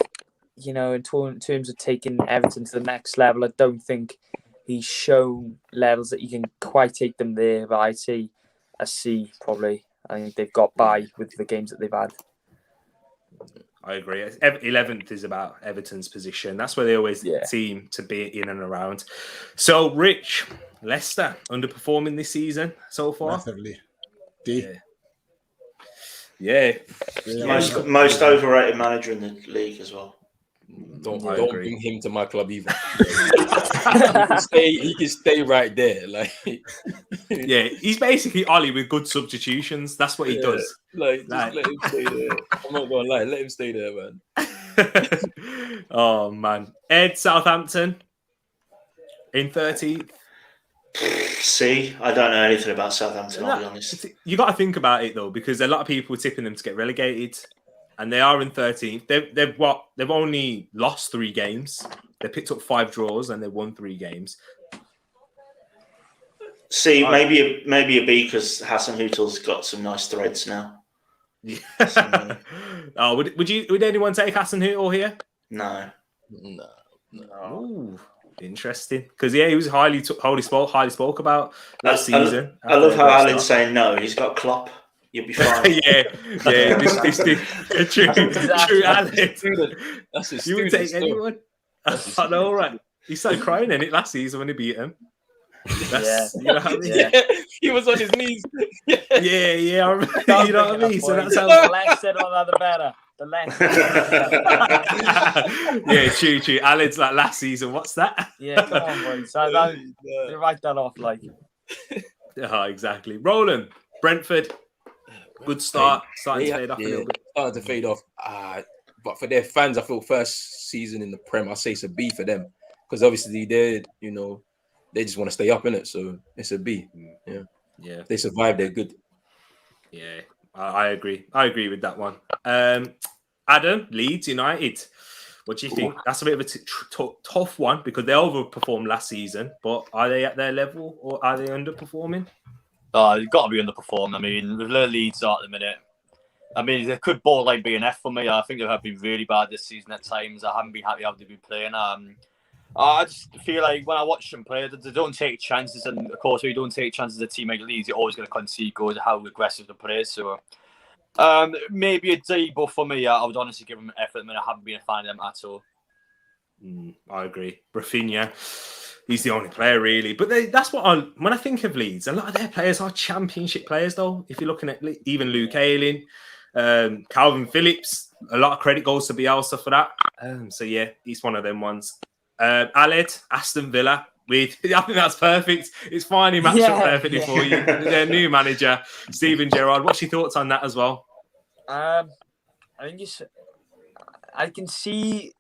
you know, in terms of taking Everton to the next level, I don't think he's shown levels that you can quite take them there, but I'd say a C probably. I think they've got by with the games that they've had. I agree. 11th is about Everton's position. That's where they always seem to be in and around. So, Rich, Leicester underperforming this season so far? Massively. D. Yeah. Most overrated manager in the league as well. Don't bring him to my club either. He can stay right there. Like, yeah, he's basically Ollie with good substitutions. That's what he does. Just let him stay there. I'm not gonna lie, let him stay there, man. Oh man, Ed, Southampton in 13th. See, I don't know anything about Southampton. I'll be honest. You got to think about it though, because a lot of people are tipping them to get relegated. And they are in 13th. They've only lost 3 games. They picked up 5 draws and they won 3 games. See, maybe a B because Hassan Hüttel's got some nice threads now. Yeah. Would anyone take Hassan Hüttel here? No. Ooh, interesting. Because he was highly spoke about last season. I love how Alan's saying no. He's got Klopp. You'll be fine. This true, Alex. That's his You would take anyone. I know, right? He started crying in it last season when he beat him. You know what I mean? Yeah. He was on his knees. I remember, you know what I mean? So that's how the less said on the better. The less. True. Alan's like last season. What's that? Yeah, come on, boys. You write that off, like. Oh, exactly. Roland, Brentford. Good start. Starting to fade off a little bit. Starting to fade off. But for their fans, I feel first season in the Prem, I'll say it's a B for them. Because obviously they just want to stay up in it. So it's a B. Yeah. They survived, they're good. Yeah, I agree. I agree with that one. Adam, Leeds United. What do you think? That's a bit of a tough one because they overperformed last season. But are they at their level or are they underperforming? They've got to be underperforming. I mean, with their Leeds at the minute, I mean, they could borderline be an F for me. I think they have been really bad this season at times. I haven't been happy how they've been playing. I just feel like when I watch them play, they don't take chances. And of course, when you don't take chances as a team like Leeds, you're always going to concede goals, how aggressive they play. So maybe a D, but for me, I would honestly give them an F at the minute. I haven't been a fan of them at all. I agree. Rafinha. He's the only player, really. But that's when I think of Leeds, a lot of their players are championship players, though. If you're looking at even Luke Ayling, Calvin Phillips, a lot of credit goes to Bielsa for that. He's one of them ones. Aled, Aston Villa. I think that's perfect. It's finally matched up perfectly for you. Their new manager, Steven Gerrard. What's your thoughts on that as well? I think I can see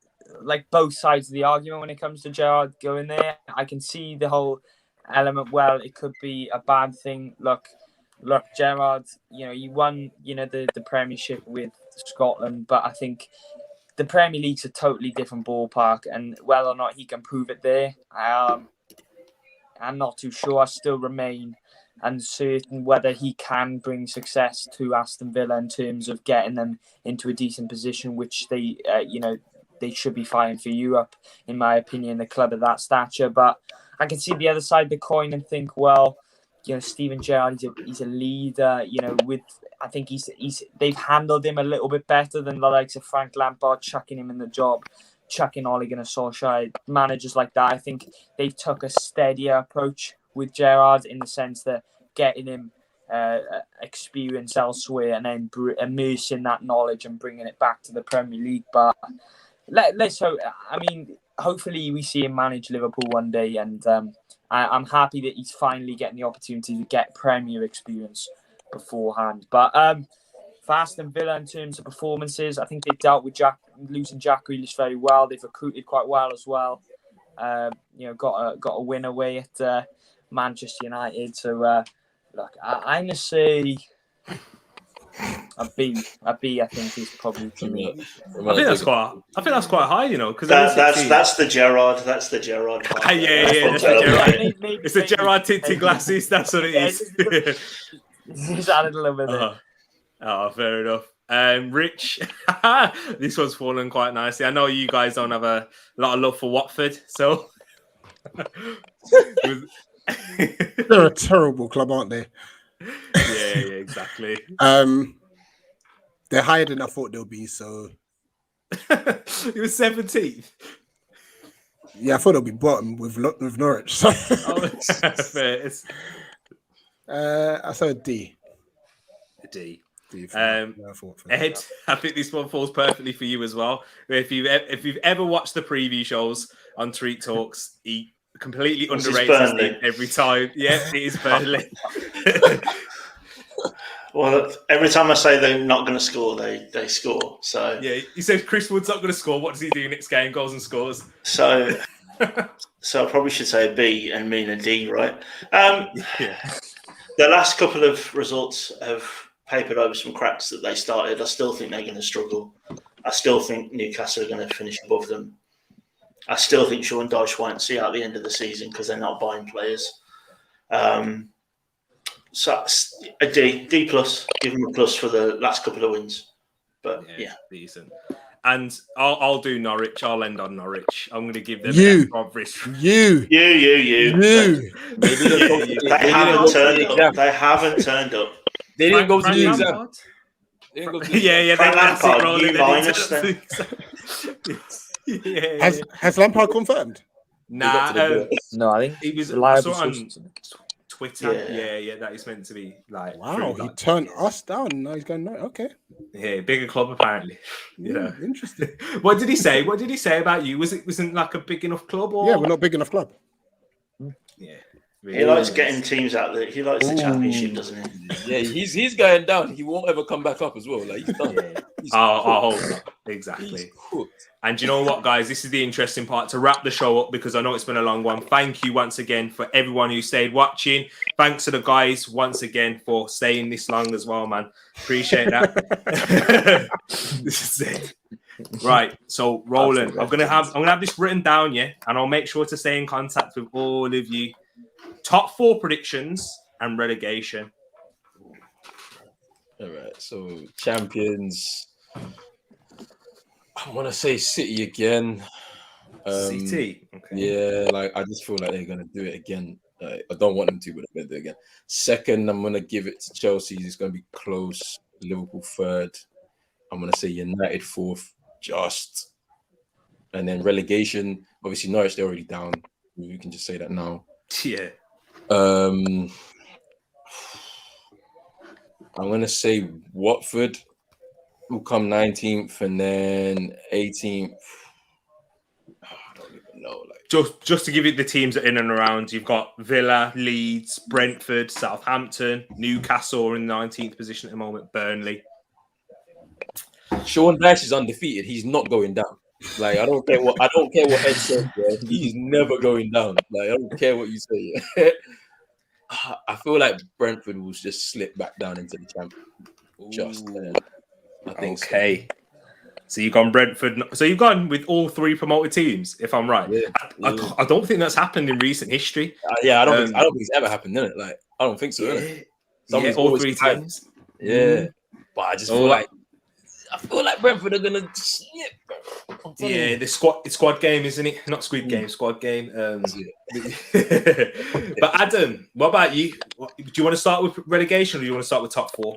like both sides of the argument when it comes to Gerrard going there. I can see the whole element. Well, it could be a bad thing. Look, look, Gerrard, he won, the Premiership with Scotland, but I think the Premier League's a totally different ballpark, and whether or not he can prove it there, I'm not too sure. I still remain uncertain whether he can bring success to Aston Villa in terms of getting them into a decent position, which they should be fighting for Europe, in my opinion, a club of that stature. But I can see the other side of the coin and think, well, Steven Gerrard, he's a leader. I think they've handled him a little bit better than the likes of Frank Lampard chucking him in the job, chucking Ole Gunnar Solskjaer, managers like that. I think they've took a steadier approach with Gerrard in the sense that getting him experience elsewhere and then immersing that knowledge and bringing it back to the Premier League. But let's hope. I mean, hopefully we see him manage Liverpool one day, and I'm happy that he's finally getting the opportunity to get Premier experience beforehand. But for Aston Villa, in terms of performances, I think they've dealt with losing Jack Grealish very well. They've recruited quite well as well. Got a win away at Manchester United. So look, I'm gonna say a B. A B, I think, is probably for me. I think that's quite high, because that's the Gerrard. That's the Gerrard. Yeah, that's the Gerrard. It's the Gerrard tinted glasses. That's what it is. Just added a little bit there. Oh, fair enough. Rich, this one's fallen quite nicely. I know you guys don't have a lot of love for Watford, so they're a terrible club, aren't they? Yeah, exactly. They're higher than I thought they'll be. So it was 17th. Yeah, I thought they'll be bottom with Norwich. So. Fair. I saw a D. A D. Ed, I think this one falls perfectly for you as well. If you've ever watched the preview shows on Treat Talks, he completely underrates his team every time. Yeah, it is Burnley. Well, every time I say they're not going to score, they score. So yeah, he says Chris Wood's not going to score. What does he do next game? Goals and scores. So I probably should say a B and mean a D, right? The last couple of results have papered over some cracks that they started. I still think they're going to struggle. I still think Newcastle are going to finish above them. I still think Sean Dyche won't see out the end of the season because they're not buying players. So a D plus. Give them a plus for the last couple of wins. But yeah. Decent. And I'll do Norwich. I'll end on Norwich. I'm going to give them You. They haven't turned up. They haven't turned up. They didn't go to the exam. That's it, bro. minus then. Yeah. Has Lampard confirmed? Nah. No, I think he was liable on Twitter. Yeah, that is meant to be like. Wow, he turned us down. Now he's going, no, okay. Yeah, bigger club apparently. Interesting. What did he say? What did he say about you? Wasn't like a big enough club? Or? Yeah, we're not big enough club. Yeah. He likes getting teams out there. He likes the championship, doesn't he? Yeah, he's going down. He won't ever come back up as well. Like he's done. I hope not. Exactly. And you know what, guys? This is the interesting part to wrap the show up because I know it's been a long one. Thank you once again for everyone who stayed watching. Thanks to the guys once again for staying this long as well, man. Appreciate that. This is it. Right. So, Roland, I'm gonna have this written down, yeah, and I'll make sure to stay in contact with all of you. Top 4 predictions and relegation. All right. So champions. I want to say City again. City. Okay. Yeah, like I just feel like they're gonna do it again. I don't want them to, but they're gonna do it again. Second, I'm gonna give it to Chelsea. It's gonna be close. Liverpool third. I'm gonna say United fourth, just. And then relegation. Obviously, Norwich they're already down. We can just say that now. Yeah. I'm gonna say Watford will come 19th and then 18th. I don't even know. Just to give you the teams that are in and around, you've got Villa, Leeds, Brentford, Southampton, Newcastle are in the 19th position at the moment, Burnley. Sean Dyche is undefeated. He's not going down. Like I don't care what Ed said. Yeah. He's never going down. Like I don't care what you say. Yeah. I feel like Brentford will just slip back down into the champ. I think okay. So you've gone Brentford. So you've gone with all 3 promoted teams, if I'm right. Yeah. I don't think that's happened in recent history. I don't think it's ever happened, innit? Like, I don't think so. Yeah, all 3 teams. Yeah, but I just feel like Brentford are gonna slip. Yeah, the squad game, isn't it? Not Squid Game, squad game. But Adam, what about you? Do you want to start with relegation or do you want to start with top 4?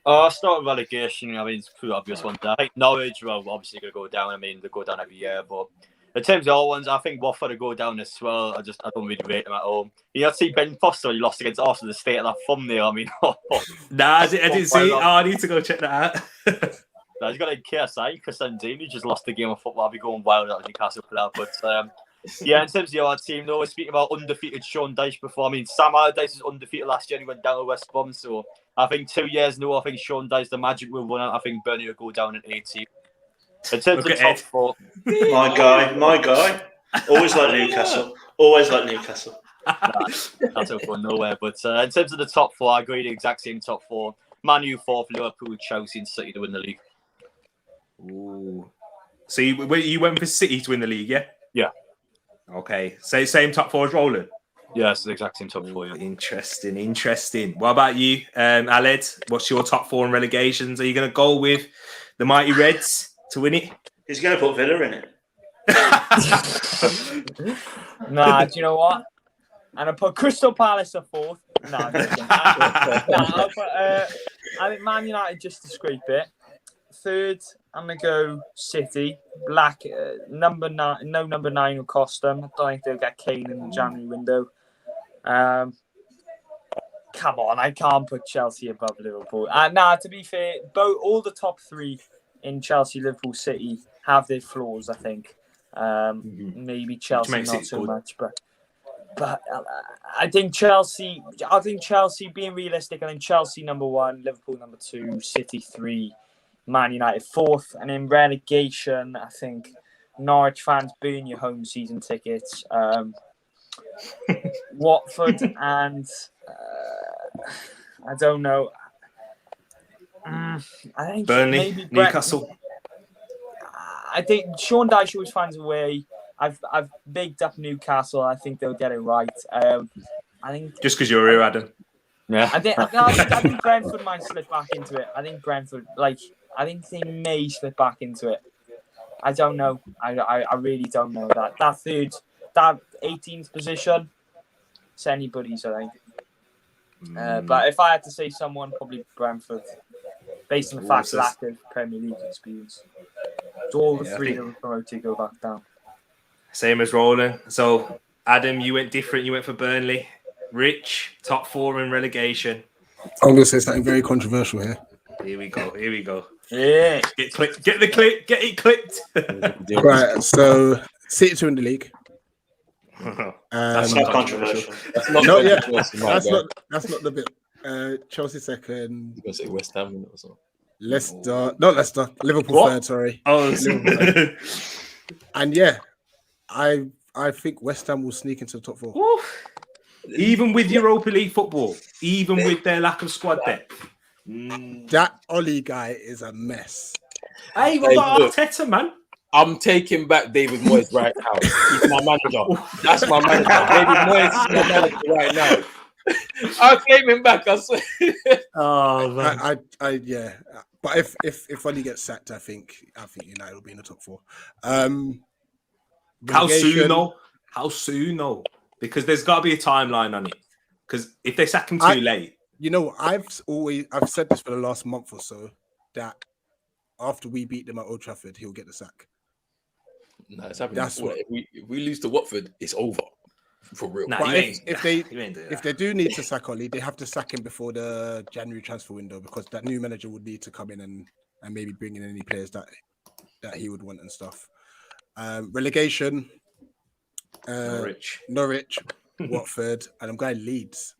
I'll start with relegation. I mean, it's a pretty obvious one. I think Norwich are obviously going to go down. I mean, they go down every year. But in terms of all ones, I think Watford will go down as well. I don't really rate them at all. You know, see Ben Foster, he lost against Arsenal, the state of that thumbnail. I mean, nah, I didn't see it. I need to go check that out. He's got a KSI. Chris Andini just lost the game of football. I'll be going wild at Newcastle for that. But yeah, in terms of your team, though, we're speaking about undefeated Sean Dyche before. I mean, Sam Allardyce was undefeated last year and he went down to West Brom. So I think 2 years now, I think Sean Dyche, the magic will run out. I think Burnley will go down at 18. In terms of top 4. My guy. Always like Newcastle. That's all going nowhere. But in terms of the top 4, I agree the exact same top 4. Man U 4th, Liverpool, Chelsea and City to win the league. Ooh. So you went for City to win the league, yeah? Yeah. Okay. So same top 4 as Roland? Yeah, it's the exact same top 4. Yeah. Interesting. What about you, Aled? What's your top 4 in relegations? Are you going to go with the mighty Reds to win it? He's going to put Villa in it. Nah, do you know what? And I put Crystal Palace at 4th. I think Man United just to scrape it. 3rd, I'm going to go City. Black, number 9. No number 9 will cost them. I don't think they'll get Kane in the January window. Come on, I can't put Chelsea above Liverpool. To be fair, all the top 3 in Chelsea, Liverpool, City have their flaws, I think. Maybe Chelsea not so much, but I think Chelsea, being realistic, I think Chelsea number 1, Liverpool number 2, City 3, Man United 4th, and in relegation, I think Norwich fans burn your home season tickets. Watford and I don't know. I think Burnley, maybe Newcastle. I think Sean Dyche always finds a way. I've bigged up Newcastle. I think they'll get it right. I think just because you're here, Adam. Yeah. I think Brentford might slip back into it. I think Brentford, I think they may slip back into it. I don't know. I really don't know that. That 18th position, it's anybody's, I think. But if I had to say someone, probably Brentford, based on the fact lack of Premier League experience. So all the 3 that were promoted go back down. Same as Roland. So, Adam, you went different. You went for Burnley. Rich, top 4 in relegation. I'm going to say something very controversial here. Here we go. Yeah. Get the clip. Get it clipped. Right, so City to win the league. That's not controversial. That's not the bit. Chelsea 2nd. You're going to say West Ham or something? Not Leicester. Liverpool 3rd, sorry. Oh, and yeah, I think West Ham will sneak into the top 4. Oof. Even with Europa League football, even with their lack of squad depth. That Oli guy is a mess. Hey, what about Arteta, man? I'm taking back David Moyes right now. He's my manager. That's my manager. David Moyes is my manager right now. I'll claim him back, I swear. Oh, man. Yeah. But if Oli gets sacked, I think United will be in the top 4. How soon though? Because there's got to be a timeline on it. Because if they sack him too late, you know, I've said this for the last month or so that after we beat them at Old Trafford, he'll get the sack. No, it's happening. If we lose to Watford, it's over for real. Nah, but if they do need to sack Oli, they have to sack him before the January transfer window because that new manager would need to come in and maybe bring in any players that he would want and stuff. Relegation, Norwich, Watford, and I'm going Leeds.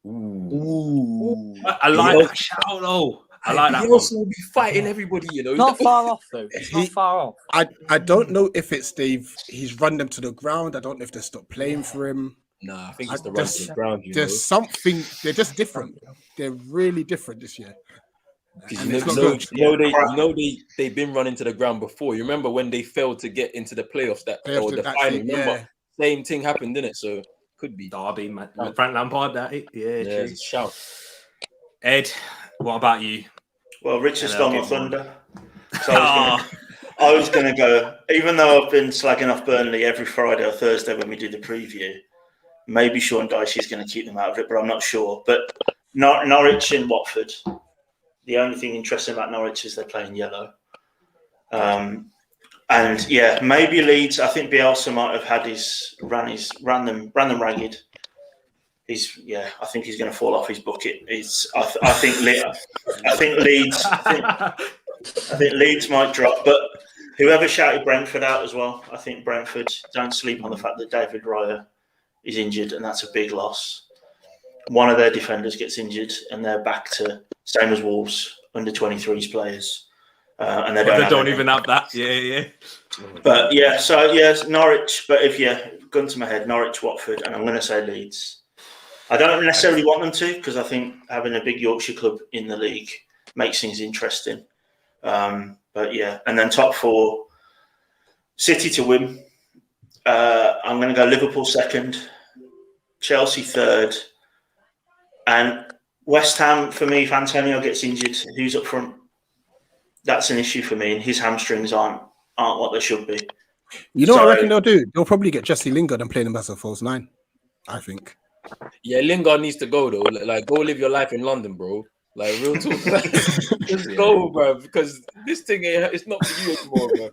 Ooh. I like that shout though. I like that. He also will be fighting everybody, you know. Not far off though. Not far off. I don't know if it's he's run them to the ground. I don't know if they stopped playing for him. Nah, I think it's the run to the ground. There's something. They're just different. They're really different this year. Because And it's not good. they've been running to the ground before. You remember when they failed to get into the playoffs or the final? Remember, same thing happened, didn't it? So could be Derby, man. Frank Lampard, that yeah, true. It's a shout. Ed, what about you? Well, Richard stole my thunder. So I was going to go, even though I've been slagging off Burnley every Friday or Thursday when we do the preview, maybe Sean Dyche's going to keep them out of it, but I'm not sure. But Norwich and Watford, the only thing interesting about Norwich is they're playing yellow. And yeah, maybe Leeds. I think Bielsa might have had ran them ragged. I think he's going to fall off his bucket. I think Leeds might drop, but whoever shouted Brentford out as well. I think Brentford, don't sleep on the fact that David Raya is injured, and that's a big loss. One of their defenders gets injured, and they're back to same as Wolves, under 23s players, and they don't even have that. Yeah. But yeah, so yes, Norwich. But gun to my head, Norwich, Watford, and I'm going to say Leeds. I don't necessarily want them to, because I think having a big Yorkshire club in the league makes things interesting. But yeah, and then top four, City to win. I'm going to go Liverpool second, Chelsea third, and West Ham, for me, if Antonio gets injured, who's up front? That's an issue for me, and his hamstrings aren't what they should be. You know what I reckon they'll do? They'll probably get Jesse Lingard and play him as a false nine, I think. Yeah, Lingard needs to go, though. Like, go live your life in London, bro. Like, real talk. Just go, bro, because this thing, it's not for you anymore, bro.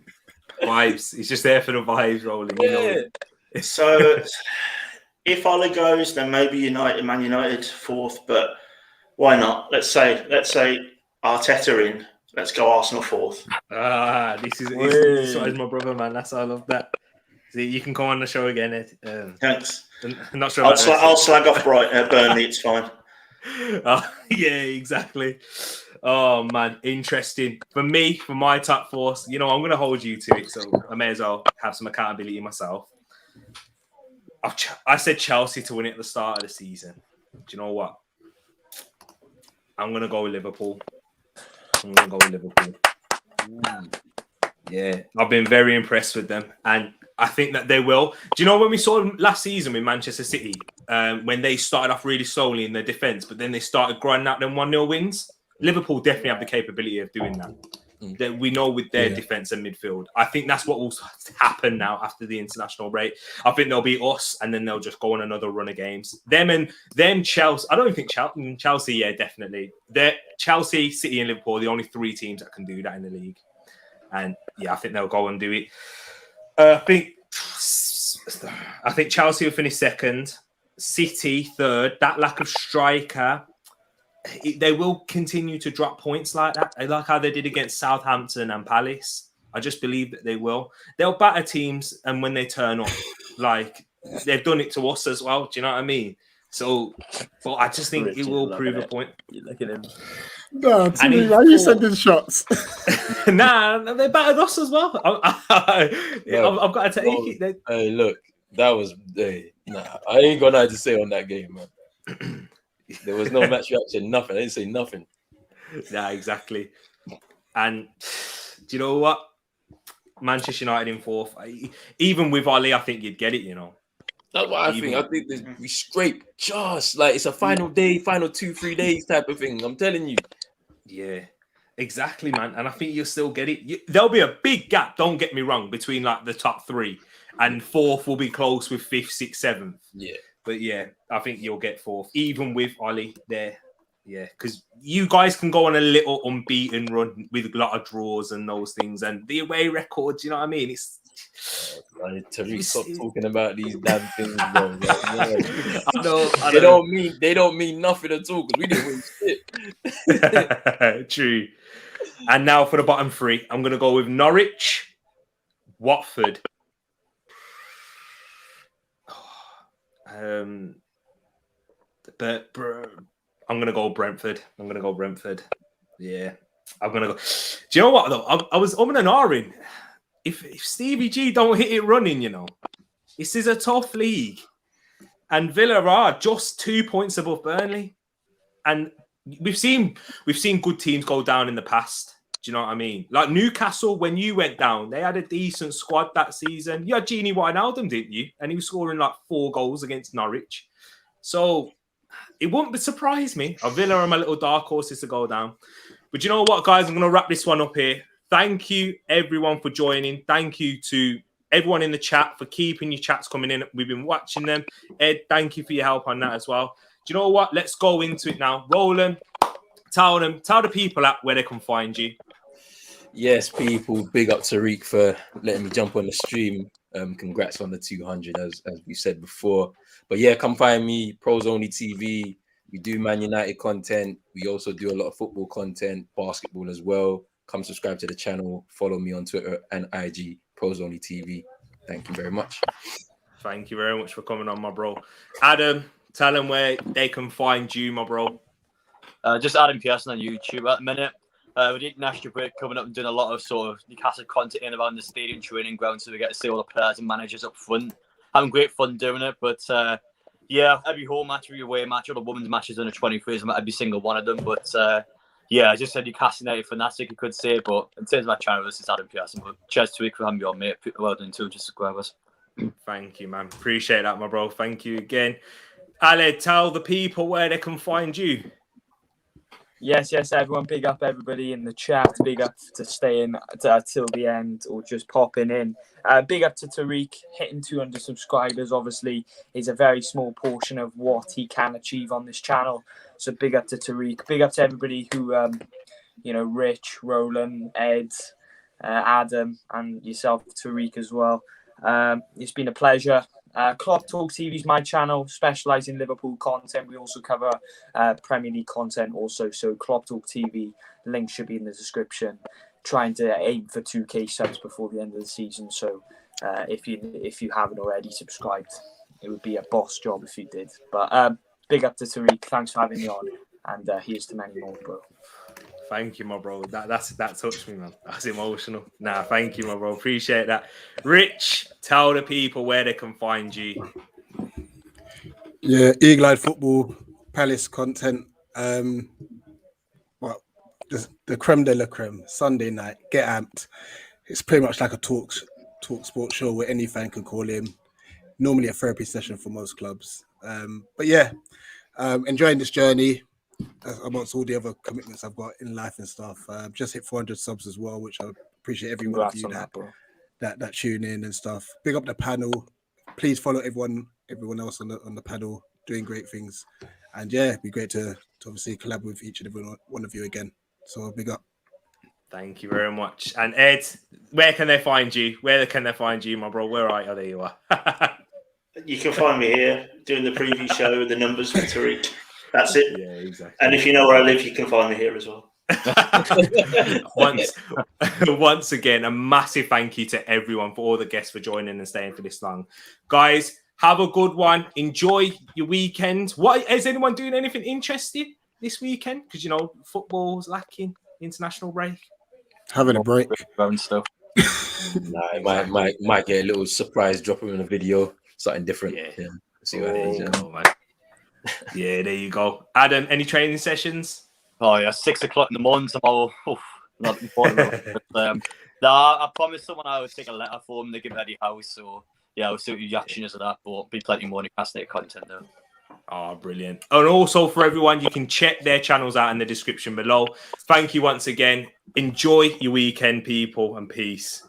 Vibes. He's just there for the vibes rolling. Yeah. You know? So, if Ole goes, then maybe Man United fourth, but why not? Let's say Arteta in. Let's go Arsenal fourth. This is my brother, man. That's why I love that. See, you can come on the show again, Ed. Thanks. I'm not sure. I'll slag off Burnley. It's fine. Yeah, exactly. Oh man, interesting. For me, for my top four, I'm going to hold you to it, so I may as well have some accountability myself. I said Chelsea to win it at the start of the season. Do you know what? I'm going to go with Liverpool. Yeah, I've been very impressed with them, and I think that they will. Do you know when we saw them last season with Manchester City, when they started off really slowly in their defence, but then they started grinding out them 1-0 wins? Liverpool definitely have the capability of doing that. That we know with their defence and midfield. I think that's what will happen now after the international break. I think they'll be us, and then they'll just go on another run of games. Them Chelsea. I don't think Chelsea. Yeah, definitely. They're Chelsea, City, and Liverpool are the only three teams that can do that in the league. And yeah, I think they'll go and do it. I think Chelsea will finish second, City third. That lack of striker, they will continue to drop points like that. I like how they did against Southampton and Palace. I just believe that they will. They'll batter teams, and when they turn up, like they've done it to us as well. Do you know what I mean? So, but I just think it will prove a point. Look at him. No, Timmy, why are you sending shots? Nah, they battered us as well. I've got to take it. Hey, look, that was. Nah, I ain't got nothing to say on that game, man. There was no match reaction, nothing. I didn't say nothing. Yeah, exactly. And do you know what? Manchester United in fourth. Even with Ole, I think you'd get it, That's what I think. I think we scrape just like it's a final day, final 2-3 days type of thing. I'm telling you. Yeah, exactly, man. And I think you'll still get it. There'll be a big gap, don't get me wrong, between like the top three, and fourth will be close with fifth, sixth, seventh. Yeah. But yeah, I think you'll get fourth, even with Ole there. Yeah, because you guys can go on a little unbeaten run with a lot of draws and those things, and the away records. You know what I mean? It's Tariq, stop talking about these damn things, bro. I know. They don't mean nothing at all because we didn't win shit. True. And now for the bottom three, I'm gonna go with Norwich, Watford. But I'm gonna go Brentford. Yeah, I'm gonna go. Do you know what though? I was and ahhing. If Stevie G don't hit it running, this is a tough league. and Villa are just 2 points above Burnley. And we've seen good teams go down in the past. Do you know what I mean? Like Newcastle, when you went down, they had a decent squad that season. You had Gini Wijnaldum, didn't you? And he was scoring like 4 goals against Norwich. So it wouldn't surprise me. Villa are my little dark horses to go down. But you know what, guys? I'm going to wrap this one up here. Thank you, everyone, for joining. Thank you to everyone in the chat for keeping your chats coming in. We've been watching them. Ed, thank you for your help on that as well. Do you know what? Let's go into it now. Roland, tell the people out where they can find you. Yes, people, big up to Tariq for letting me jump on the stream. Congrats on the 200, as we said before. But yeah, come find me, Pros Only TV. We do Man United content. We also do a lot of football content, basketball as well. Come subscribe to the channel. Follow me on Twitter and IG, Pros Only TV. Thank you very much. Thank you very much for coming on, my bro. Adam, tell them where they can find you, my bro. Just Adam Pearson on YouTube at the minute. We did national break coming up and doing a lot of sort of Newcastle content in around the stadium training ground, so we get to see all the players and managers up front. Having great fun doing it, but yeah, every home match, every away match, all the women's matches under 23s, every single one of them. But yeah, I just said Newcastle United fanatic, you could say, but in terms of my channel, this is Adam Pearson. But cheers to Rick for having me on, mate. Well done, 200 subscribers. Thank you, man. Appreciate that, my bro. Thank you again. Ale, tell the people where they can find you. Yes, everyone. Big up everybody in the chat. Big up to staying till the end or just popping in. Big up to Tariq. Hitting 200 subscribers, obviously, is a very small portion of what he can achieve on this channel. So big up to Tariq. Big up to everybody who, Rich, Roland, Ed, Adam, and yourself, Tariq, as well. It's been a pleasure. Klopp Talk TV is my channel, specialise in Liverpool content. We also cover Premier League content also. So Klopp Talk TV, link should be in the description. Trying to aim for 2K subs before the end of the season. So if you haven't already subscribed, it would be a boss job if you did. But big up to Tariq. Thanks for having me on. And here's to many more, bro. Thank you, my bro. That touched me, man. That's emotional. Nah, thank you, my bro. Appreciate that. Rich, tell the people where they can find you. Yeah, Eagle-Eyed Football, Palace content. Well, the creme de la creme. Sunday night, get amped. It's pretty much like a talk sports show where any fan can call in. Normally a therapy session for most clubs. But yeah, enjoying this journey. Amongst all the other commitments I've got in life and stuff, just hit 400 subs as well, which I appreciate every one of you that tune in and stuff. Big up the panel. Please follow everyone else on the panel doing great things, and yeah, it'd be great to obviously collab with each and every one of you again. So big up. Thank you very much. And Ed, where can they find you? Where can they find you, my bro? Where are you? Oh, there you are. You can find me here doing the preview show, the numbers with Tariq. That's it. Yeah, exactly. And if you know where I live, you can find me here as well. Once again, a massive thank you to everyone, for all the guests for joining and staying for this long. Guys, have a good one. Enjoy your weekend. What is anyone doing anything interesting this weekend? Because football's lacking. International break. Having a break. Stuff. Nah, might get a little surprise dropping in a video, something different. Yeah. See what it is. Man. Yeah, there you go. Adam, any training sessions? Oh yeah, 6 o'clock in the morning tomorrow. Not important. But, I promised someone I would take a letter for them to give Eddie House. So yeah, we'll see what your reaction is to that. But be plenty more Newcastle content though. Oh, brilliant. And also for everyone, you can check their channels out in the description below. Thank you once again. Enjoy your weekend, people, and peace.